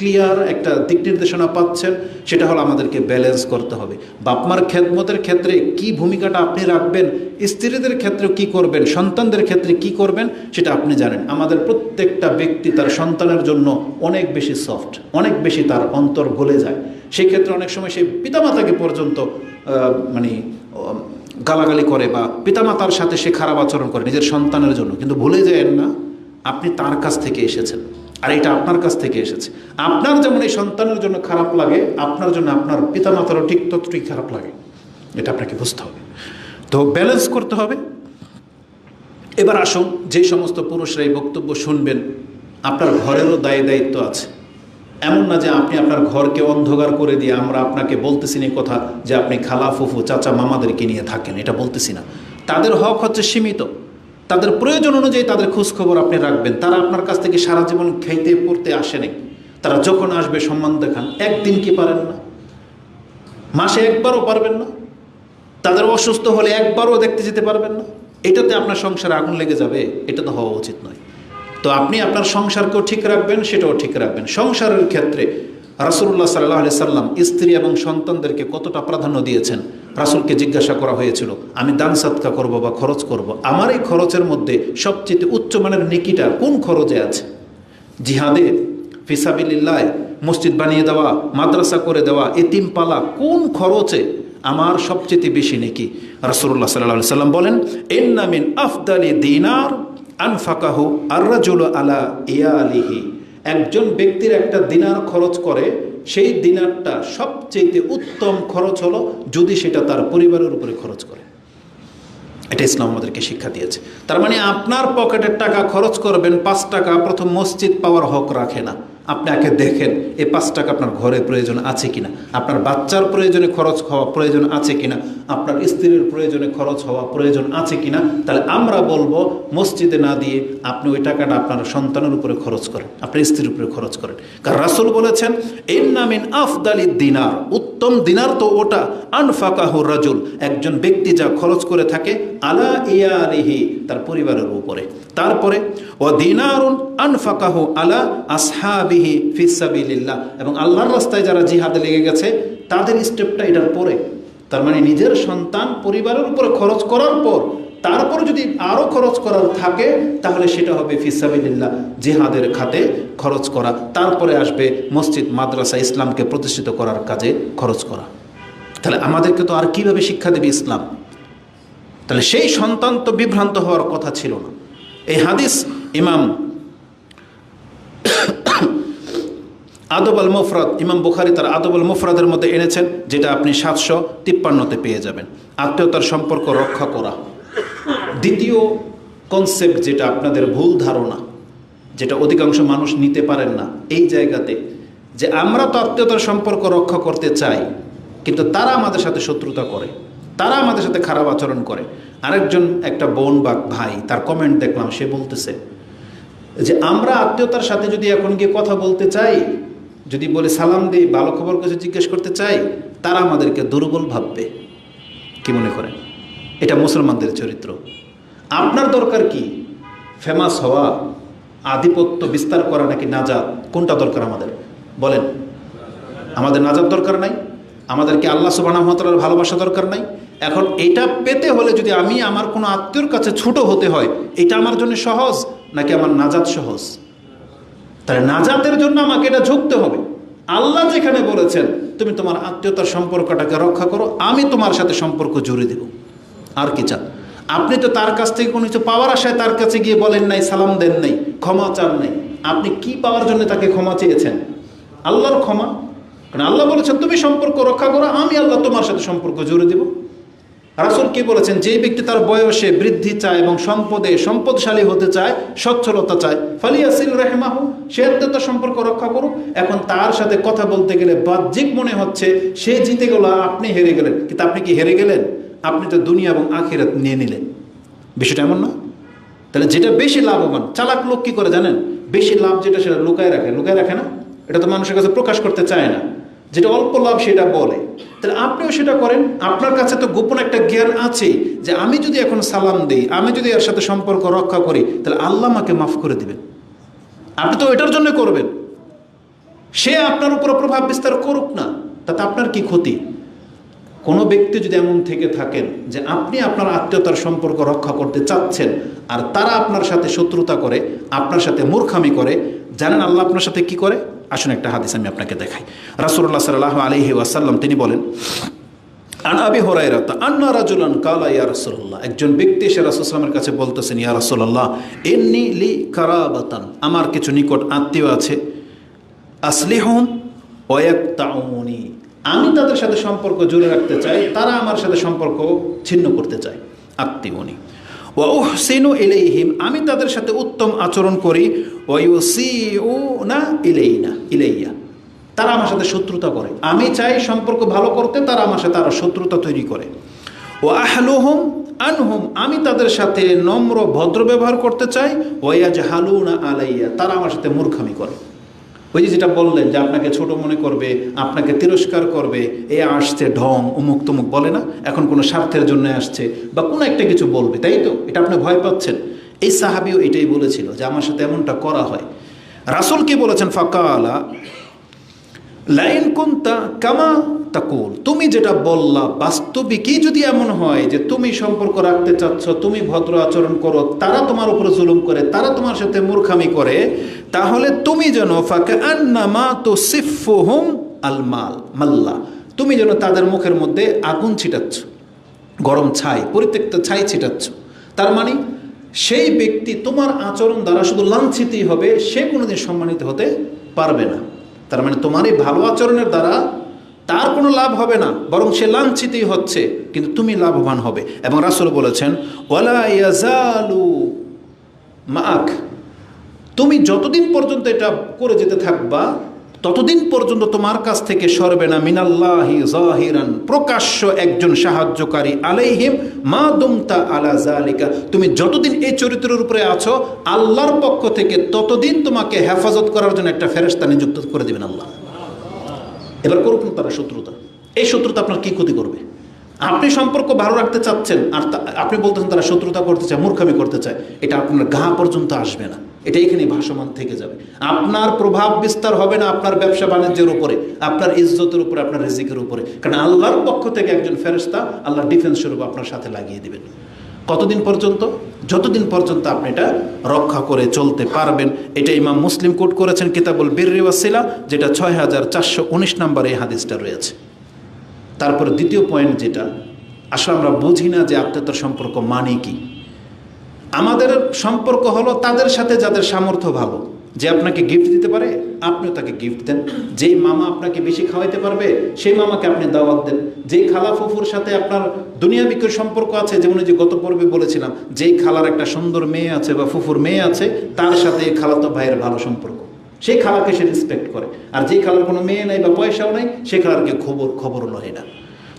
ক্লিয়ার একটা দিক নির্দেশনা পাচ্ছেন, সেটা হলো আমাদেরকে ব্যালেন্স করতে হবে। বাপমার খেদমতের ক্ষেত্রে কি ভূমিকাটা আপনি রাখবেন, স্ত্রীদের ক্ষেত্রে কি করবেন, সন্তানদের ক্ষেত্রে কি করবেন, সেটা আপনি জানেন। আমাদের প্রত্যেকটা ব্যক্তি তার সন্তানের জন্য অনেক বেশি সফট, অনেক বেশি তার অন্তর গলে যায়। সেই ক্ষেত্রে অনেক সময় সেই পিতামাতাকে পর্যন্ত গালাগালি করে বা পিতামাতার সাথে সে খারাপ আচরণ করে নিজের সন্তানের জন্য, কিন্তু ভুলে যায়েন না আপনি তার কাছ থেকে এসেছেন, আর এটা আপনার কাছ থেকে এসেছে। আপনার যেমন এই সন্তানের জন্য খারাপ লাগে, আপনার জন্য আপনার পিতামাতারও ঠিক ততটুকুই খারাপ লাগে, এটা আপনাকে বুঝতে হবে। তো ব্যালেন্স করতে হবে। এবার আসুন, যে সমস্ত পুরুষরা এই বক্তব্য শুনবেন, আপনার ঘরেরও দায়িত্ব আছে। এমন না যে আপনি আপনার ঘরকে অন্ধকার করে দিয়ে, আমরা আপনাকে বলতেছি না কথা যে আপনি খালা ফুফু চাচা মামাদেরকে নিয়ে থাকেন, এটা বলতেছি না। তাদের হক হচ্ছে সীমিত, তাদের প্রয়োজন অনুযায়ী তাদের খোঁজখবর আপনি রাখবেন। তারা আপনার কাছ থেকে সারা জীবন খাইতে পড়তে আসেনি, তারা যখন আসবে সম্মান দেখান। একদিন কি পারেন না? মাসে একবারও পারবেন না? তাদের অসুস্থ হলে একবারও দেখতে যেতে পারবেন না? এটাতে আপনার সংসারে আগুন লেগে যাবে, এটা তো হওয়া উচিত নয়। তো আপনি আপনার সংসারকেও ঠিক রাখবেন, সেটাও ঠিক রাখবেন। সংসারের ক্ষেত্রে রাসূলুল্লাহ সাল্লাল্লাহু আলাইহি সাল্লাম স্ত্রী এবং সন্তানদেরকে কতটা প্রাধান্য দিয়েছেন। রাসূলকে জিজ্ঞাসা করা হয়েছিল, আমি দান সাদকা করব বা খরচ করব, আমার এই খরচের মধ্যে সবচেয়ে উচ্চমানের নেকিটা কোন খরচে আছে? জিহাদে ফিসাবিলিল্লাহ, মসজিদ বানিয়ে দেওয়া, মাদ্রাসা করে দেওয়া, এতিম পালা, কোন খরচে আমার সবচেয়ে বেশি নেকি? রাসূলুল্লাহ সাল্লাল্লাহু আলাইহি সাল্লাম বলেন, ইন্না মিন আফদালি দিনার আনফাকাহু আর-রাজুলু আলা ইয়ালিহি। একজন ব্যক্তির একটা দিনার খরচ করে, সেই দিনারটা সবচেয়ে উত্তম খরচ হলো যদি সেটা তার পরিবারের উপরে খরচ করে। এটা ইসলাম আমাদেরকে শিক্ষা দিয়েছে। তার মানে আপনার পকেটের টাকা খরচ করবেন, 5 টাকা প্রথম মসজিদ পাওয়ার হক রাখে না। আপনি আগে দেখেন এই 5 টাকা আপনার ঘরে প্রয়োজন আছে কিনা, আপনার বাচ্চার প্রয়োজনে খরচ হওয়া প্রয়োজন আছে কিনা, আপনার স্ত্রীর প্রয়োজনে খরচ হওয়া প্রয়োজন আছে কিনা। তাহলে আমরা বলবো মসজিদে না দিয়ে আপনি ওই টাকাটা আপনার সন্তানের উপরে খরচ করেন, আপনার স্ত্রীর উপরে খরচ করেন। কারণ রাসূল বলেছেন, ইন্না মিন আফদালিদ দিনার, উত্তম দিনার তো ওটা, আনফাকাহু রাজুল, একজন ব্যক্তি যা খরচ করে থাকে, আলা ইয়ালিহি, তার পরিবারের উপরে। তারপরে ও দিনারুন আনফাকাহু আলা আসহাবিহি ফিসাবিলিল্লাহ, এবং আল্লাহর রাস্তায় যারা জিহাদে লেগে গেছে তাদের স্টেপটা এটার পরে। তার মানে নিজের সন্তান পরিবারের উপরে খরচ করার পর তারপর যদি আরও খরচ করার থাকে তাহলে সেটা হবে ফিসাবিলিল্লাহ, জিহাদের খাতে খরচ করা। তারপরে আসবে মসজিদ মাদ্রাসা, ইসলামকে প্রতিষ্ঠিত করার কাজে খরচ করা। তাহলে আমাদেরকে তো আর কিভাবে শিক্ষা দেবে ইসলাম? তাহলে সেই সন্তান তো বিভ্রান্ত হওয়ার কথা ছিল না। এই হাদিস ইমাম আদব আল মুফরাদ, ইমাম বুখারী তার আদব আল মুফরাদের মধ্যে এনেছেন, যেটা আপনি 753-তে পেয়ে যাবেন। আত্মীয়তার সম্পর্ক রক্ষা করা। দ্বিতীয় কনসেপ্ট যেটা আপনাদের ভুল ধারণা, যেটা অধিকাংশ মানুষ নিতে পারেন না এই জায়গাতে, যে আমরা তো আত্মীয়তার সম্পর্ক রক্ষা করতে চাই, কিন্তু তারা আমাদের সাথে শত্রুতা করে, তারা আমাদের সাথে খারাপ আচরণ করে। আরেকজন একটা বোন বা ভাই, তার কমেন্ট দেখলাম, সে বলতেছে যে আমরা আত্মীয়তার সাথে যদি এখন গিয়ে কথা বলতে চাই, যদি বলে সালাম দিই, ভালো খবর কিছু জিজ্ঞেস করতে চাই, তারা আমাদেরকে দুর্বল ভাববে। কি মনে করেন? এটা মুসলমানদের চরিত্র। আপনার দরকার কি? ফেমাস হওয়া, আধিপত্য বিস্তার করা, নাকি নাজাত? কোনটা দরকার আমাদের বলেন? আমাদের নাজাত দরকার নাই? আমাদেরকে আল্লাহ সুবহানাহু ওয়া তাআলার ভালোবাসা দরকার নাই? এখন এটা পেতে হলে যদি আমি আমার কোনো আত্মীয়র কাছে ছোট হতে হয়, এটা আমার জন্য সহজ নাকি আমার নাজাত সহজ? তাহলে নাজাতের জন্য আমাকে এটা ঝুঁকতে হবে। আল্লাহ যেখানে বলেছেন তুমি তোমার আত্মীয়তার সম্পর্কটাকে রক্ষা করো, আমি তোমার সাথে সম্পর্ক জুড়ে দেব। আর কি চান? আপনি তো তার কাছ থেকে কোনো কিছু পাওয়ার আশায় তার কাছে গিয়ে বলেন নাই, সালাম দেন নাই, ক্ষমা চান নাই। আপনি কি পাওয়ার জন্য তাকে ক্ষমা চেয়েছেন? আল্লাহর ক্ষমা। কারণ আল্লাহ বলেছেন তুমি সম্পর্ক রক্ষা করো, আমি আল্লাহ তোমার সাথে সম্পর্ক জুড়ে দেব। রাসূল কি বলেছেন? যেই ব্যক্তি তার বয়সে বৃদ্ধি চায় এবং সম্পদে সম্পদশালী হতে চায়, সচ্ছলতা চায়, ফালিয়াসিল রাহিমাহু, সে আত্মীয়তার সম্পর্ক রক্ষা করুক। এখন তার সাথে কথা বলতে গেলে বাহ্যিক মনে হচ্ছে সে জিতে গেল, আপনি হেরে গেলেন, কিন্তু আপনি কি হেরে গেলেন? আপনি তো দুনিয়া এবং আখিরাত নিয়ে নিলেন। বিষয়টা এমন না? তাহলে যেটা বেশি লাভবান, চালাক লোক কি করে জানেন? বেশি লাভ যেটা সেটা লুকায় রাখে। লুকায় রাখে না, এটা তো মানুষের কাছে প্রকাশ করতে চায় না। যেটা অল্প লাভ সেটা বলে। তাহলে আপনিও সেটা করেন। আপনার কাছে তো গোপন একটা জ্ঞান আছে যে আমি যদি এখন সালাম দিই, আমি যদি এর সাথে সম্পর্ক রক্ষা করি, তাহলে আল্লাহ আমাকে মাফ করে দিবেন। আপনি তো এটার জন্য করবেন। সে আপনার উপর প্রভাব বিস্তার করুক না, তাতে আপনার কি ক্ষতি? কোনো ব্যক্তি যদি এমন থেকে থাকেন যে আপনি আপনার আত্মীয়তার সম্পর্ক রক্ষা করতে চাচ্ছেন আর তারা আপনার সাথে শত্রুতা করে, আপনার সাথে মূর্খামি করে, জানেন আল্লাহ আপনার সাথে কি করে? আসুন একটা হাদিস আমি আপনাকে দেখাই। রাসূলুল্লাহ সাল্লাল্লাহু আলাইহি ওয়াসাল্লাম তিনি বলেন, আন আবি হুরায়রা আন্না রাজুলান কালা ইয়া রাসূলুল্লাহ, একজন ব্যক্তি সে রাসূল সাল্লাল্লাহু আলাইহি ওয়াসাল্লামের কাছে বলতেছেন, ইয়া রাসূলুল্লাহ ইন্নী লি কারাবাতান, আমার কিছু নিকট আত্মীয় আছে, আসলিহুম ওয়া ইয়াকতাউনি, আমি তাদের সাথে সম্পর্ক জুড়ে রাখতে চাই, তারা আমার সাথে সম্পর্ক ছিন্ন করতে চায়। আত্মীয়নি ওয়া উহসিনু ইলাইহিম, আমি তাদের সাথে উত্তম আচরণ করি, ওয়া ইউসিউনা ইলাইয়া, তারা আমার সাথে শত্রুতা করে, আমি চাই সম্পর্ক ভালো করতে, তারা আমার সাথে আরো শত্রুতা তৈরি করে। ওয়া আহলুহুম আনহুম, আমি তাদের সাথে নম্র ভদ্র ব্যবহার করতে চাই, ওয়া ইয়াজহালুনা আলাইয়া, তারা আমার সাথে মূর্খামি করে। ওই যে যেটা বললেন যে আপনাকে ছোট মনে করবে, আপনাকে তিরস্কার করবে, এ আসছে ঢং অমুক তমুক বলে না, এখন কোনো স্বার্থের জন্য আসছে বা কোনো একটা কিছু বলবে, তাই তো? এটা আপনি ভয় পাচ্ছেন। এই সাহাবিও এটাই বলেছিল যে আমার সাথে এমনটা করা হয়। রাসূল কি বলেছেন? ফাকালা লাইন কুনতা কামা তাকুল, তুমি যেটা বললা বাস্তবিকই যদি এমন হয় যে তুমি সম্পর্ক রাখতে চাচ্ছ, তুমি ভদ্র আচরণ করো, তারা তোমার উপরে জুলুম করে, তারা তোমার সাথে মূর্খামি করে, তাহলে তুমি যেন ফাকান্নামা তুসিফুহুম আল মাল্লা, তুমি যেন তাদের মুখের মধ্যে আগুন ছিটাচ্ছ, গরম ছাই, পরিত্যক্ত ছাই ছিটাচ্ছ। তার মানে সেই ব্যক্তি তোমার আচরণ দ্বারা শুধু লাঞ্ছিতই হবে, সে কোনোদিন সম্মানিত হতে পারবে না। তার মানে তোমার এই ভালো আচরণের দ্বারা তার কোনো লাভ হবে না, বরং সে লাঞ্ছিতই হচ্ছে, কিন্তু তুমি লাভবান হবে। এবং রাসূল বলেছেন, ওয়ালা ইয়াজালু মাআক, তুমি যতদিন পর্যন্ত এটা করে যেতে থাকবা ততদিন পর্যন্ত তোমার কাছ থেকে সরবে না মিনাল্লাহি যাহিরান, প্রকাশ্য একজন সাহায্যকারী, আলাইহিম মা দুমতা আলা যালিকা, তুমি যতদিন এই চরিত্রের উপরে আছো আল্লাহর পক্ষ থেকে ততদিন তোমাকে হেফাজত করার জন্য একটা ফেরেশতা নিযুক্ত করে দিবেন আল্লাহ। এবার করুক না তারা শত্রুতা, এই শত্রুতা আপনার কি ক্ষতি করবে? আপনি সম্পর্ক ভালো রাখতে চাচ্ছেন আর আপনি বলতেছেন তারা শত্রুতা করতে চায়, মূর্খামি করতে চায়, এটা আপনার গা পর্যন্ত আসবে না, এটা এখানে ভাসমান থেকে যাবে। আপনার প্রভাব বিস্তার হবে না আপনার ব্যবসা বাণিজ্যের উপরে, আপনার ইজ্জতের উপরে, আপনার রিজিকের উপরে, কারণ আল্লাহর পক্ষ থেকে একজন ফেরেশতা আল্লাহ ডিফেন্স স্বরূপ আপনার সাথে লাগিয়ে দিবেন। কতদিন পর্যন্ত? যতদিন পর্যন্ত আপনি এটা রক্ষা করে চলতে পারবেন। এটা ইমাম মুসলিম কোট করেছেন কিতাবুল বিররি ওয়াস সিলা, যেটা 6419 নম্বরে এই হাদিসটা রয়েছে। তারপর দ্বিতীয় পয়েন্ট, যেটা আসলে আমরা বুঝি না যে আত্মীয়তার সম্পর্ক মানে কি। আমাদের সম্পর্ক হলো তাদের সাথে যাদের সামর্থ্য ভালো, যে আপনাকে গিফট দিতে পারে আপনিও তাকে গিফট দেন, যেই মামা আপনাকে বেশি খাওয়াইতে পারবে সেই মামাকে আপনি দাওয়াত দেন, যেই খালা ফুফুর সাথে আপনার দুনিয়াবিকের সম্পর্ক আছে, যেমন যে গত পর্বে বলেছিলাম, যেই খালার একটা সুন্দর মেয়ে আছে বা ফুফুর মেয়ে আছে তার সাথে খালাতো ভাইয়ের ভালো সম্পর্ক, সেই খালাকে সে রেসপেক্ট করে। আর যেই খালার কোনো মেয়ে নাই বা পয়সাও নাই, সেই খালারকে খবর লয় না।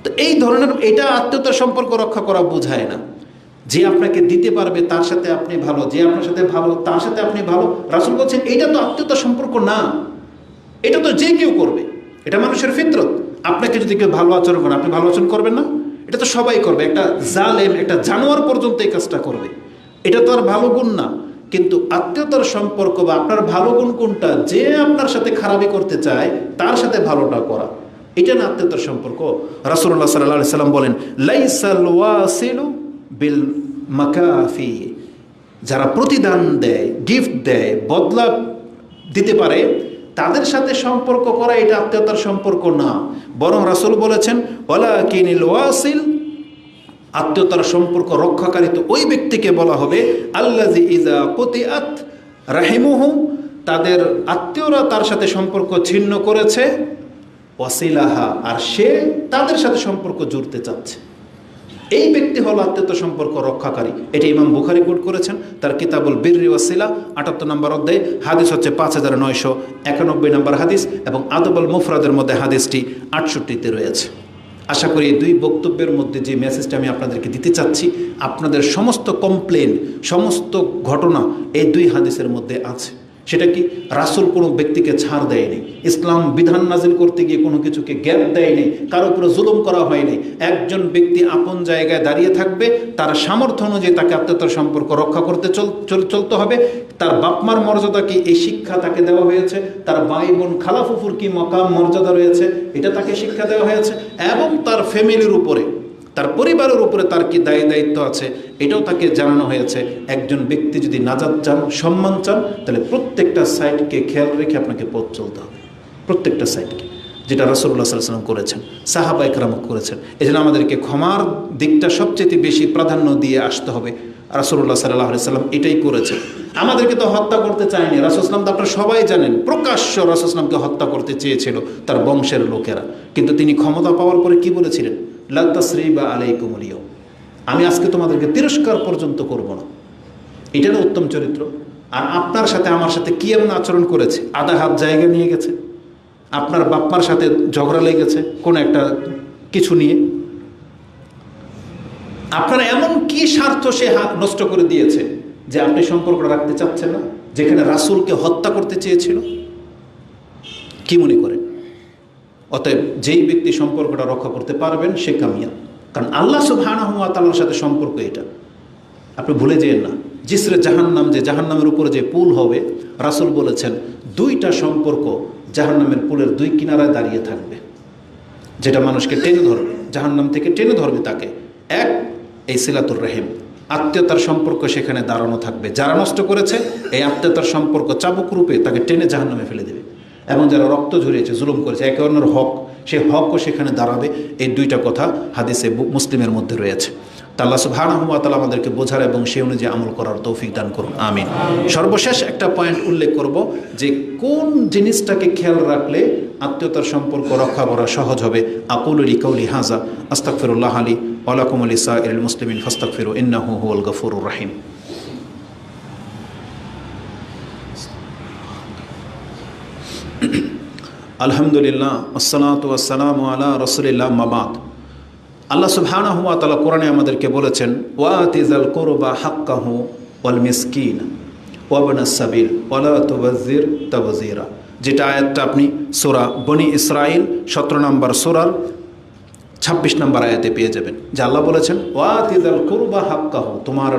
তো এই ধরনের এটা আত্মীয়তার সম্পর্ক রক্ষা করা বোঝায় না। যে আপনাকে দিতে পারবে তার সাথে আপনি ভালো, যে আপনার সাথে ভালো তার সাথে আপনি ভালো। রাসূল বলছেন এইটা তো আত্মীয়তার সম্পর্ক না, এটা তো যে কেউ করবে, এটা মানুষের ফিতরত। আপনাকে যদি কেউ ভালো আচরণ করে আপনি ভালো আচরণ করবেন না? এটা তো সবাই করবে, একটা জালেম, একটা জানোয়ার পর্যন্ত এই কাজটা করবে, এটা তো আর ভালো গুণ না। কিন্তু আত্মীয়তার সম্পর্ক বা আপনার ভালো গুণ কোনটা? যে আপনার সাথে খারাপই করতে চায় তার সাথে ভালোটা করা, এটা না আত্মীয়তার সম্পর্ক। রাসূলুল্লাহ সাল্লাল্লাহু আলাইহি ওয়াসাল্লাম বলেন, লাইসাল ওয়াসিলু বিল মাকাফি, যারা প্রতিদান দেয়, গিফট দেয়, বদলা দিতে পারে, তাদের সাথে সম্পর্ক করা এটা আত্মীয়তার সম্পর্ক না। বরং রাসূল বলেছেন, ওয়ালাকিনিল ওয়াসিল, আত্মীয়তার সম্পর্ক রক্ষাকারী তো ওই ব্যক্তিকে বলা হবে আল্লাযী ইযা কুতিআত রাহিমুহু, তাদের আত্মীয়রা তার সাথে সম্পর্ক ছিন্ন করেছে, ওয়াসিলাহা, আর সে তাদের সাথে সম্পর্ক জুড়তে চাচ্ছে, এই ব্যক্তি হল আত্মীয়তা সম্পর্ক রক্ষাকারী। এটি ইমাম বুখারী কোট করেছেন তার কিতাবুল বিররি ওয়াস সিলা 78 নম্বর অধ্যায়, হাদিস হচ্ছে 5991 নম্বর হাদিস, এবং আদবুল মুফরাদের মধ্যে হাদিসটি 68তে রয়েছে। আশা করি এই দুই বক্তব্যের মধ্যে যে মেসেজটা আমি আপনাদেরকে দিতে চাচ্ছি, আপনাদের সমস্ত কমপ্লেন, সমস্ত ঘটনা এই দুই হাদিসের মধ্যে আছে। সেটা কি? রাসূল কোনো ব্যক্তিকে ছাড় দেয়নি, ইসলাম বিধান নাজিল করতে গিয়ে কোনো কিছুকে গ্যাপ দেয়নি, কারো উপরে জুলুম করা হয়নি। একজন ব্যক্তি আপন জায়গায় দাঁড়িয়ে থাকবে, তার সামর্থ্য অনুযায়ী তাকে আত্মীয়তার সম্পর্ক রক্ষা করতে চলতে হবে। তার বাপমার মর্যাদা কি, এই শিক্ষা তাকে দেওয়া হয়েছে। তার ভাই বোন খালা ফুফুর কি মকাম মর্যাদা রয়েছে, এটা তাকে শিক্ষা দেওয়া হয়েছে। এবং তার ফ্যামিলির উপরে, তার পরিবারের উপরে তার কি দায়িত্ব আছে, এটাও তাকে জানানো হয়েছে। একজন ব্যক্তি যদি নাজাত চান, সম্মান চান, তাহলে প্রত্যেকটা সাইডকে খেয়াল রেখে আপনাকে পথ চলতে হবে, প্রত্যেকটা সাইডকে, যেটা রাসূলুল্লাহ সাল্লাল্লাহু আলাইহি ওয়াসাল্লাম করেছেন, সাহাবা ইকরাম করেছেন। এই জন্য আমাদেরকে ক্ষমার দিকটা সবচেয়ে বেশি প্রাধান্য দিয়ে আসতে হবে। রাসূলুল্লাহ সাল্লাল্লাহু আলাইহি ওয়াসাল্লাম এটাই করেছেন। আমাদেরকে তো হত্যা করতে চায়নি রাসূল সাল্লাল্লাহু, আপনারা সবাই জানেন, প্রকাশ্য রাসূল সাল্লাল্লাহু আলাইহি ওয়াসাল্লামকে হত্যা করতে চেয়েছিল তার বংশের লোকেরা, কিন্তু তিনি ক্ষমতা পাওয়ার পরে কি বলেছিলেন? লা তাসরিবা আলাইকুমুল ইয়াউম, আমি আজকে তোমাদেরকে তিরস্কার পর্যন্ত করব না। এটা না উত্তম চরিত্র? আর আপনার সাথে আমার সাথে কি এমন আচরণ করেছে? আধা হাত জায়গা নিয়ে গেছে, আপনার বাপমার সাথে ঝগড়া লেগেছে কোন একটা কিছু নিয়ে, আপনার এমন কি স্বার্থ সে হাত নষ্ট করে দিয়েছে যে আপনি সম্পর্কটা রাখতে চাচ্ছেন না, যেখানে রাসূলকে হত্যা করতে চেয়েছিল? কি মনে করেন? অতএব যেই ব্যক্তি সম্পর্কটা রক্ষা করতে পারবেন সে কামিয়াব, কারণ আল্লাহ সুবহানাহু ওয়া তাআলার সাথে সম্পর্ক এটা। আপনি ভুলে যেয়েন না, জিসরে জাহান্নাম, যে জাহান্নামের উপরে যে পুল হবে, রাসূল বলেছেন দুইটা সম্পর্ক জাহান্নামের পুলের দুই কিনারায় দাঁড়িয়ে থাকবে, যেটা মানুষকে টেনে ধরবে, জাহান্নাম থেকে টেনে ধরবে তাকে। এক, এই সিলাতুর রহিম, আত্মীয়তার সম্পর্ক সেখানে দাঁড়ানো থাকবে। যারা নষ্ট করেছে এই আত্মীয়তার সম্পর্ক চাবুক রূপে তাকে টেনে জাহান্নামে ফেলে দেবে। এবং যারা রক্ত ঝরিয়েছে, জুলুম করেছে, একে অন্যের হক, সেই হকও সেখানে দাঁড়াবে। এই দুইটা কথা হাদিসে মুসলিমের মধ্যে রয়েছে। তা আল্লাহ সুবহানাহু ওয়া তাআলা আমাদেরকে বোঝার এবং সেই অনুযায়ী আমল করার তৌফিক দান করুন, আমিন। সর্বশেষ একটা পয়েন্ট উল্লেখ করব যে কোন জিনিসটাকে খেয়াল রাখলে আত্মীয়তার সম্পর্ক রক্ষা করা সহজ হবে। আকুলু লিকাউলি হাযা আস্তাগফিরুল্লাহ লি ওয়া লাকুম ওয়া লিসাইরিল মুসলিমিন ফাস্তাগফিরু ইন্নাহু হুয়াল গফুরুর রহিম। আলহামদুলিল্লাহ ওয়াসসালাতু ওয়াসসালামু আলা রাসূলিল্লাহ, আম্মা বাদ। আল্লাহ সুবহানাহু ওয়া তাআলা কোরআনে আমাদেরকে বলেছেন, ওয়াতিজাল কুরবা হাক্কাহু ওয়াল মিসকিন ওয়া ইবনাস সাবিল ওয়া লা তুবাযযির তাবযীরা, যেটা আয়াতটা আপনি সূরা বনি ইসরাইল 17 নম্বর সূরার 26 নম্বর আয়াতে পেয়ে যাবেন। যে আল্লাহ বলেছেন ওয়াতিজাল কুরবা হাক্কাহু, তোমার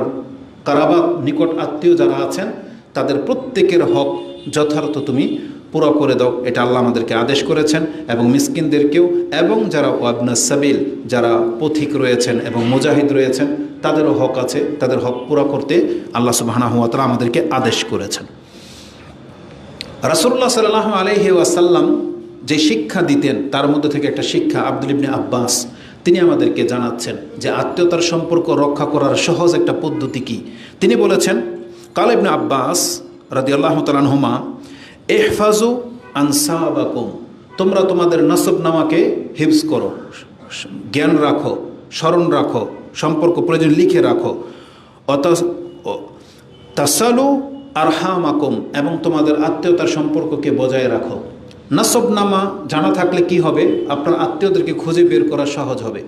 কারাবাত, নিকট আত্মীয় যারা আছেন তাদের প্রত্যেকের হক যথার্থ তুমি পুরো করে দাও, এটা আল্লাহ আমাদেরকে আদেশ করেছেন। এবং মিসকিনদেরকেও, এবং যারা ওয়াবনাস সাবিল, যারা পথিক রয়েছেন এবং মুজাহিদ রয়েছেন, তাদেরও হক আছে, তাদের হক পুরো করতে আল্লাহ সুবহানাহু ওয়া তাআলা আমাদেরকে আদেশ করেছেন। রাসূলুল্লাহ সাল্লাল্লাহু আলাইহি ওয়াসাল্লাম যে শিক্ষা দিতেন তার মধ্যে থেকে একটা শিক্ষা আব্দুল ইবনে আব্বাস তিনি আমাদেরকে জানাচ্ছেন যে আত্মীয়তার সম্পর্ক রক্ষা করার সহজ একটা পদ্ধতি কি। তিনি বলেছেন, কাল ইবনে আব্বাস রাদিয়াল্লাহু তাআলা আনহুমা, ইহফাজু আনসাবাকুম, তোমরা তোমাদের নাসব নামাকে হিফজ করো, জ্ঞান রাখো, স্মরণ রাখো, সম্পর্ক প্রয়োজন লিখে রাখো। তাসালু আরহামাকুম, এবং তোমাদের আত্মীয়তার সম্পর্ককে বজায় রাখো। নাসব নামা জানা থাকলে কি হবে? আপনার আত্মীয়দেরকে খুঁজে বের করা সহজ হবে।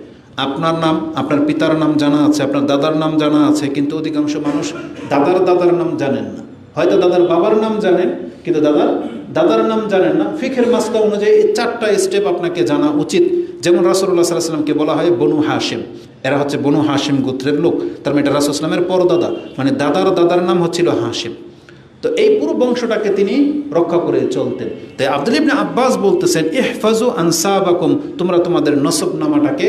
আপনার নাম, আপনার পিতার নাম জানা আছে, আপনার দাদার নাম জানা আছে, কিন্তু অধিকাংশ মানুষ দাদার নাম জানেন না। হয়তো দাদার বাবার নাম জানেন, কিন্তু দাদার নাম জানেন না। ফিকহের মাসলা অনুযায়ী এই 4টা স্টেপ আপনাকে জানা উচিত। যেমন রাসূলুল্লাহ সাল্লাল্লাহু আলাইহি ওয়াসাল্লামকে বলা হয় বনু হাশিম, এরা হচ্ছে বনু হাশিম গোত্রের লোক, তার মানে এটা রাসূল সাল্লাল্লাহু আলাইহি ওয়াসাল্লামের পরদাদা, মানে দাদার নাম হচ্ছিল হাশিম। তো এই পুরো বংশটাকে তিনি রক্ষা করে চলতেন। তাই আব্দুল ইবনে আব্বাস বলতেছেন, ইহফাজু আনসাবাকুম, তোমরা তোমাদের নসব নামাটাকে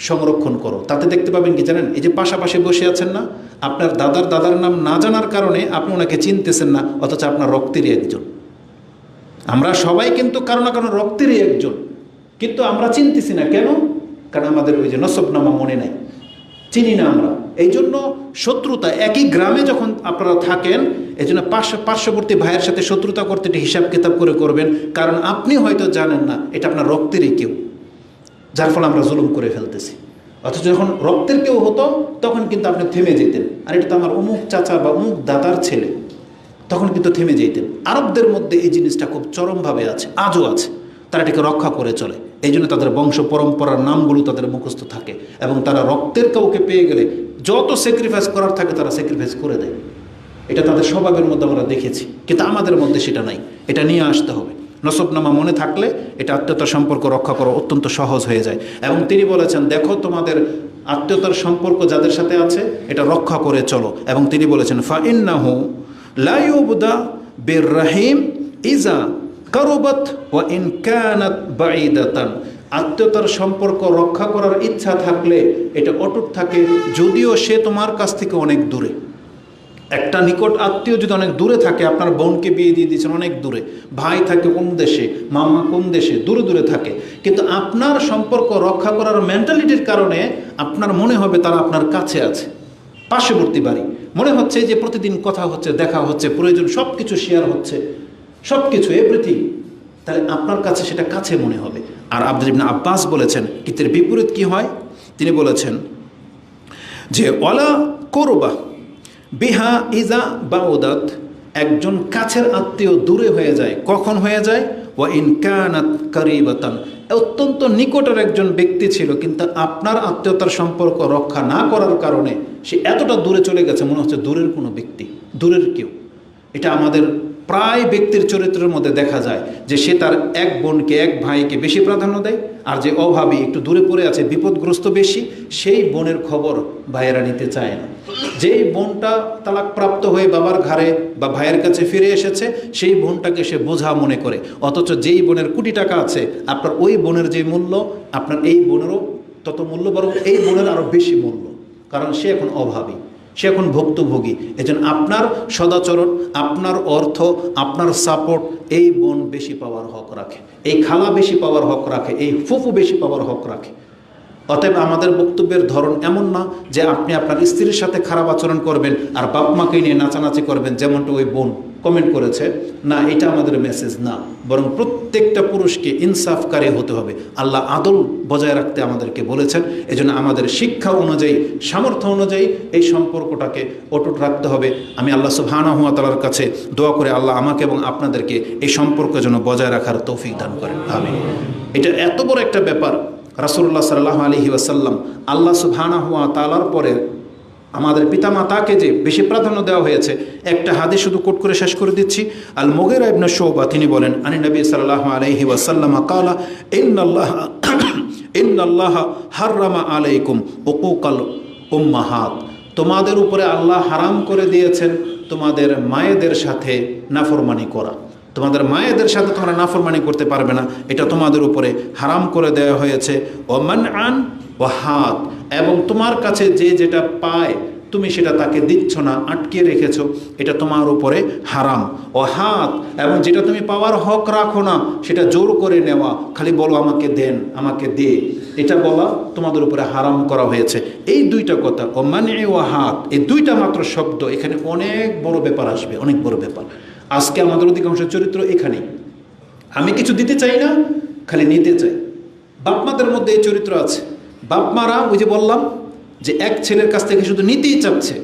সংরক্ষণ করো। তাতে দেখতে পাবেন কি জানেন, এই যে পাশাপাশি বসে আছেন না, আপনার দাদার নাম না জানার কারণে আপনি ওনাকে চিনতেছেন না, অথচ আপনার রক্তেরই একজন। আমরা সবাই কিন্তু কারো না কারো রক্তেরই একজন, কিন্তু আমরা চিনতেছি না কেন? কারণ আমাদের ওই যে নসবনামা মনে নাই, চিনি না আমরা। এই জন্য শত্রুতা, একই গ্রামে যখন আপনারা থাকেন, এই জন্য পার্শ্ববর্তী ভাইয়ের সাথে শত্রুতা করতে একটি হিসাব কিতাব করে করবেন, কারণ আপনি হয়তো জানেন না এটা আপনার রক্তেরই কেউ, যার ফলে আমরা জুলুম করে ফেলতেছি। অথচ যখন রক্তের কেউ হতো তখন কিন্তু আপনি থেমে যেতেন, আর এটা তো আমার অমুক চাচা বা অমুক দাদার ছেলে, তখন কিন্তু থেমে যেতেন। আরবদের মধ্যে এই জিনিসটা খুব চরমভাবে আছে, আজও আছে, তারা এটাকে রক্ষা করে চলে। এই জন্য তাদের বংশ পরম্পরার নামগুলো তাদের মুখস্থ থাকে, এবং তারা রক্তের কাউকে পেয়ে গেলে যত স্যাক্রিফাইস করার থাকে তারা স্যাক্রিফাইস করে দেয়। এটা তাদের স্বভাবের মধ্যে আমরা দেখেছি, কিন্তু আমাদের মধ্যে সেটা নাই। এটা নিয়ে আসতে হবে। নসবনামা মনে থাকলে এটা আত্মীয়তার সম্পর্ক রক্ষা করা অত্যন্ত সহজ হয়ে যায়। এবং তিনি বলেছেন, দেখো তোমাদের আত্মীয়তার সম্পর্ক যাদের সাথে আছে এটা রক্ষা করে চলো। এবং তিনি বলেছেন, ফাইন্নাহু লা ইউবদা বিররাহিম ইজা কারুবাত ওয়া ইন কানাত বাঈদাতান। আত্মীয়তার সম্পর্ক রক্ষা করার ইচ্ছা থাকলে এটা অটুট থাকে, যদিও সে তোমার কাছ থেকে অনেক দূরে। একটা নিকট আত্মীয় যদি অনেক দূরে থাকে, আপনার বোনকে বিয়ে দিয়ে দিয়েছেন অনেক দূরে, ভাই থাকে কোন দেশে, মামা কোন দেশে, দূরে দূরে থাকে, কিন্তু আপনার সম্পর্ক রক্ষা করার মেন্টালিটির কারণে আপনার মনে হবে তারা আপনার কাছে আছে, পার্শ্ববর্তী বাড়ি, মনে হচ্ছে যে প্রতিদিন কথা হচ্ছে, দেখা হচ্ছে, প্রয়োজন সব কিছু শেয়ার হচ্ছে, সব কিছু এভরিথিং, তাহলে আপনার কাছে সেটা কাছে মনে হবে। আর আব্দুল্লাহ ইবনে আব্বাস বলেছেন, কিন্তু এর বিপরীত কি হয়? তিনি বলেছেন যে ওয়ালা কোরবা বিহা ইজা বাউদাত, একজন কাছের আত্মীয় দূরে হয়ে যায়, কখন হয়ে যায়? ওয়া ইন কানাত কারিবাতান, অত্যন্ত নিকটের একজন ব্যক্তি ছিল, কিন্তু আপনার আত্মীয়তার সম্পর্ক রক্ষা না করার কারণে সে এতটা দূরে চলে গেছে, মনে হচ্ছে দূরের কোনো ব্যক্তি, দূরের কেউ। এটা আমাদের প্রায় ব্যক্তির চরিত্রের মধ্যে দেখা যায় যে সে তার এক বোনকে, এক ভাইকে বেশি প্রাধান্য দেয়, আর যে অভাবী একটু দূরে পড়ে আছে, বিপদগ্রস্ত বেশি, সেই বোনের খবর ভাইয়েরা নিতে চায় না। যেই বোনটা তালাকপ্রাপ্ত হয়ে বাবার ঘাড়ে বা ভাইয়ের কাছে ফিরে এসেছে, সেই বোনটাকে সে বোঝা মনে করে, অথচ যেই বোনের কোটি টাকা আছে, আপনার ওই বোনের যে মূল্য, আপনার এই বোনেরও তত মূল্য, বরং এই বোনের আরও বেশি মূল্য, কারণ সে এখন অভাবী, সে এখন ভুক্তভোগী। এজন্য আপনার সদাচরণ, আপনার অর্থ, আপনার সাপোর্ট এই বোন বেশি পাওয়ার হক রাখে, এই খালা বেশি পাওয়ার হক রাখে, এই ফুফু বেশি পাওয়ার হক রাখে। অতএব আমাদের বক্তব্যের ধরন এমন না যে আপনি আপনার স্ত্রীর সাথে খারাপ আচরণ করবেন আর বাপ মাকে নিয়ে নাচানাচি করবেন, যেমনটা ওই বোন কমেন্ট করেছে। না, এটা আমাদের মেসেজ না, বরং প্রত্যেকটা পুরুষকে ইনসাফকারী হতে হবে। আল্লাহ আদল বজায় রাখতে আমাদেরকে বলেছেন। এজন্য আমাদের শিক্ষা অনুযায়ী, সামর্থ্য অনুযায়ী এই সম্পর্কটাকে অটুট রাখতে হবে। আমি আল্লাহ সুবহানাহু ওয়া তাআলার কাছে দোয়া করে আল্লাহ আমাকে এবং আপনাদেরকে এই সম্পর্ক যেন বজায় রাখার তৌফিক দান করেন। আমিন। এটা এত বড় একটা ব্যাপার, রাসূলুল্লাহ সাল্লাল্লাহু আলাইহি ওয়াসাল্লাম, আল্লাহ সুবহানাহু ওয়া তাআলার পরে আমাদের পিতামাতাকে যে বেশি প্রাধান্য দেওয়া হয়েছে। একটা হাদিস শুধু কোট করে শেষ করে দিচ্ছি। আল মুগীরা ইবনে শুবা তিনি বলেন, আনি নবী সাল্লাল্লাহু আলাইহি ওয়াসাল্লাম ক্বালা ইন্নাল্লাহ হাররামা আলাইকুম উকুকাল উম্মাহাত, তোমাদের উপরে আল্লাহ হারাম করে দিয়েছেন তোমাদের মায়েদের সাথে নাফরমানি করা। তোমাদের মায়েদের সাথে তোমরা নাফরমানি করতে পারবে না, এটা তোমাদের উপরে হারাম করে দেওয়া হয়েছে। ও মানআন ওয়া হাত, এবং তোমার কাছে যে যেটা পায় তুমি সেটা তাকে দিচ্ছ না, আটকে রেখেছো, এটা তোমার উপরে হারাম। ও হাত, এবং যেটা তুমি পাওয়ার হক রাখো না সেটা জোর করে নেওয়া, খালি বলো আমাকে দেন, আমাকে দে, এটা বলা তোমাদের উপরে হারাম করা হয়েছে। এই দুইটা কথা, ও মানে ও হাত, এই দুইটা মাত্র শব্দ, এখানে অনেক বড় ব্যাপার আসবে, অনেক বড় ব্যাপার। আজকে আমাদের অধিকাংশ চরিত্র এখানেই, আমি কিছু দিতে চাই না, খালি নিতে চাই। বাপমাদের মধ্যে এই চরিত্র আছে। বাপমারা ওই যে বললাম যে এক ছেলের কাছ থেকে শুধু নিতেই চাচ্ছে,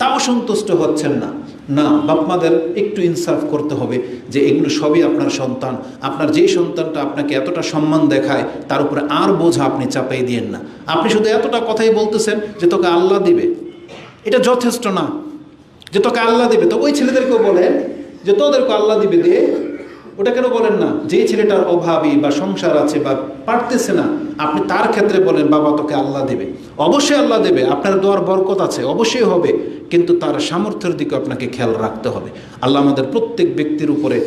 তাও সন্তুষ্ট হচ্ছেন না। না, বাপমাদের একটু ইনসাফ করতে হবে যে এগুলো সবই আপনার সন্তান, আপনার যেই সন্তানটা আপনাকে এতটা সম্মান দেখায় তার উপরে আর বোঝা আপনি চাপাই দিয়েন না। আপনি শুধু এতটা কথাই বলতেছেন যে তোকে আল্লাহ দিবে, এটা যথেষ্ট না যে তোকে আল্লাহ দিবে। তো ওই ছেলেদেরকেও বলেন যে তোদেরকে আল্লাহ দিবে দে, ওটা কেন বলেন না? যেই ছেলেটার অভাবী বা সংসার আছে বা পারতেছে না, আপনি তার ক্ষেত্রে বলেন বাবা তোকে আল্লাহ দেবে। অবশ্যই আল্লাহ দেবে, আপনার দোয়ার বরকত আছে, অবশ্যই হবে, কিন্তু তার সামর্থ্যের দিকে আপনাকে খেয়াল রাখতে হবে। আল্লাহ আমাদের প্রত্যেক ব্যক্তির উপরে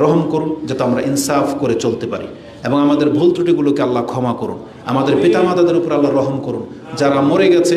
রহম করুন যাতে আমরা ইনসাফ করে চলতে পারি, এবং আমাদের ভুল ত্রুটিগুলোকে আল্লাহ ক্ষমা করুন। আমাদের পিতামাতাদের উপর আল্লাহ রহম করুন, যারা মরে গেছে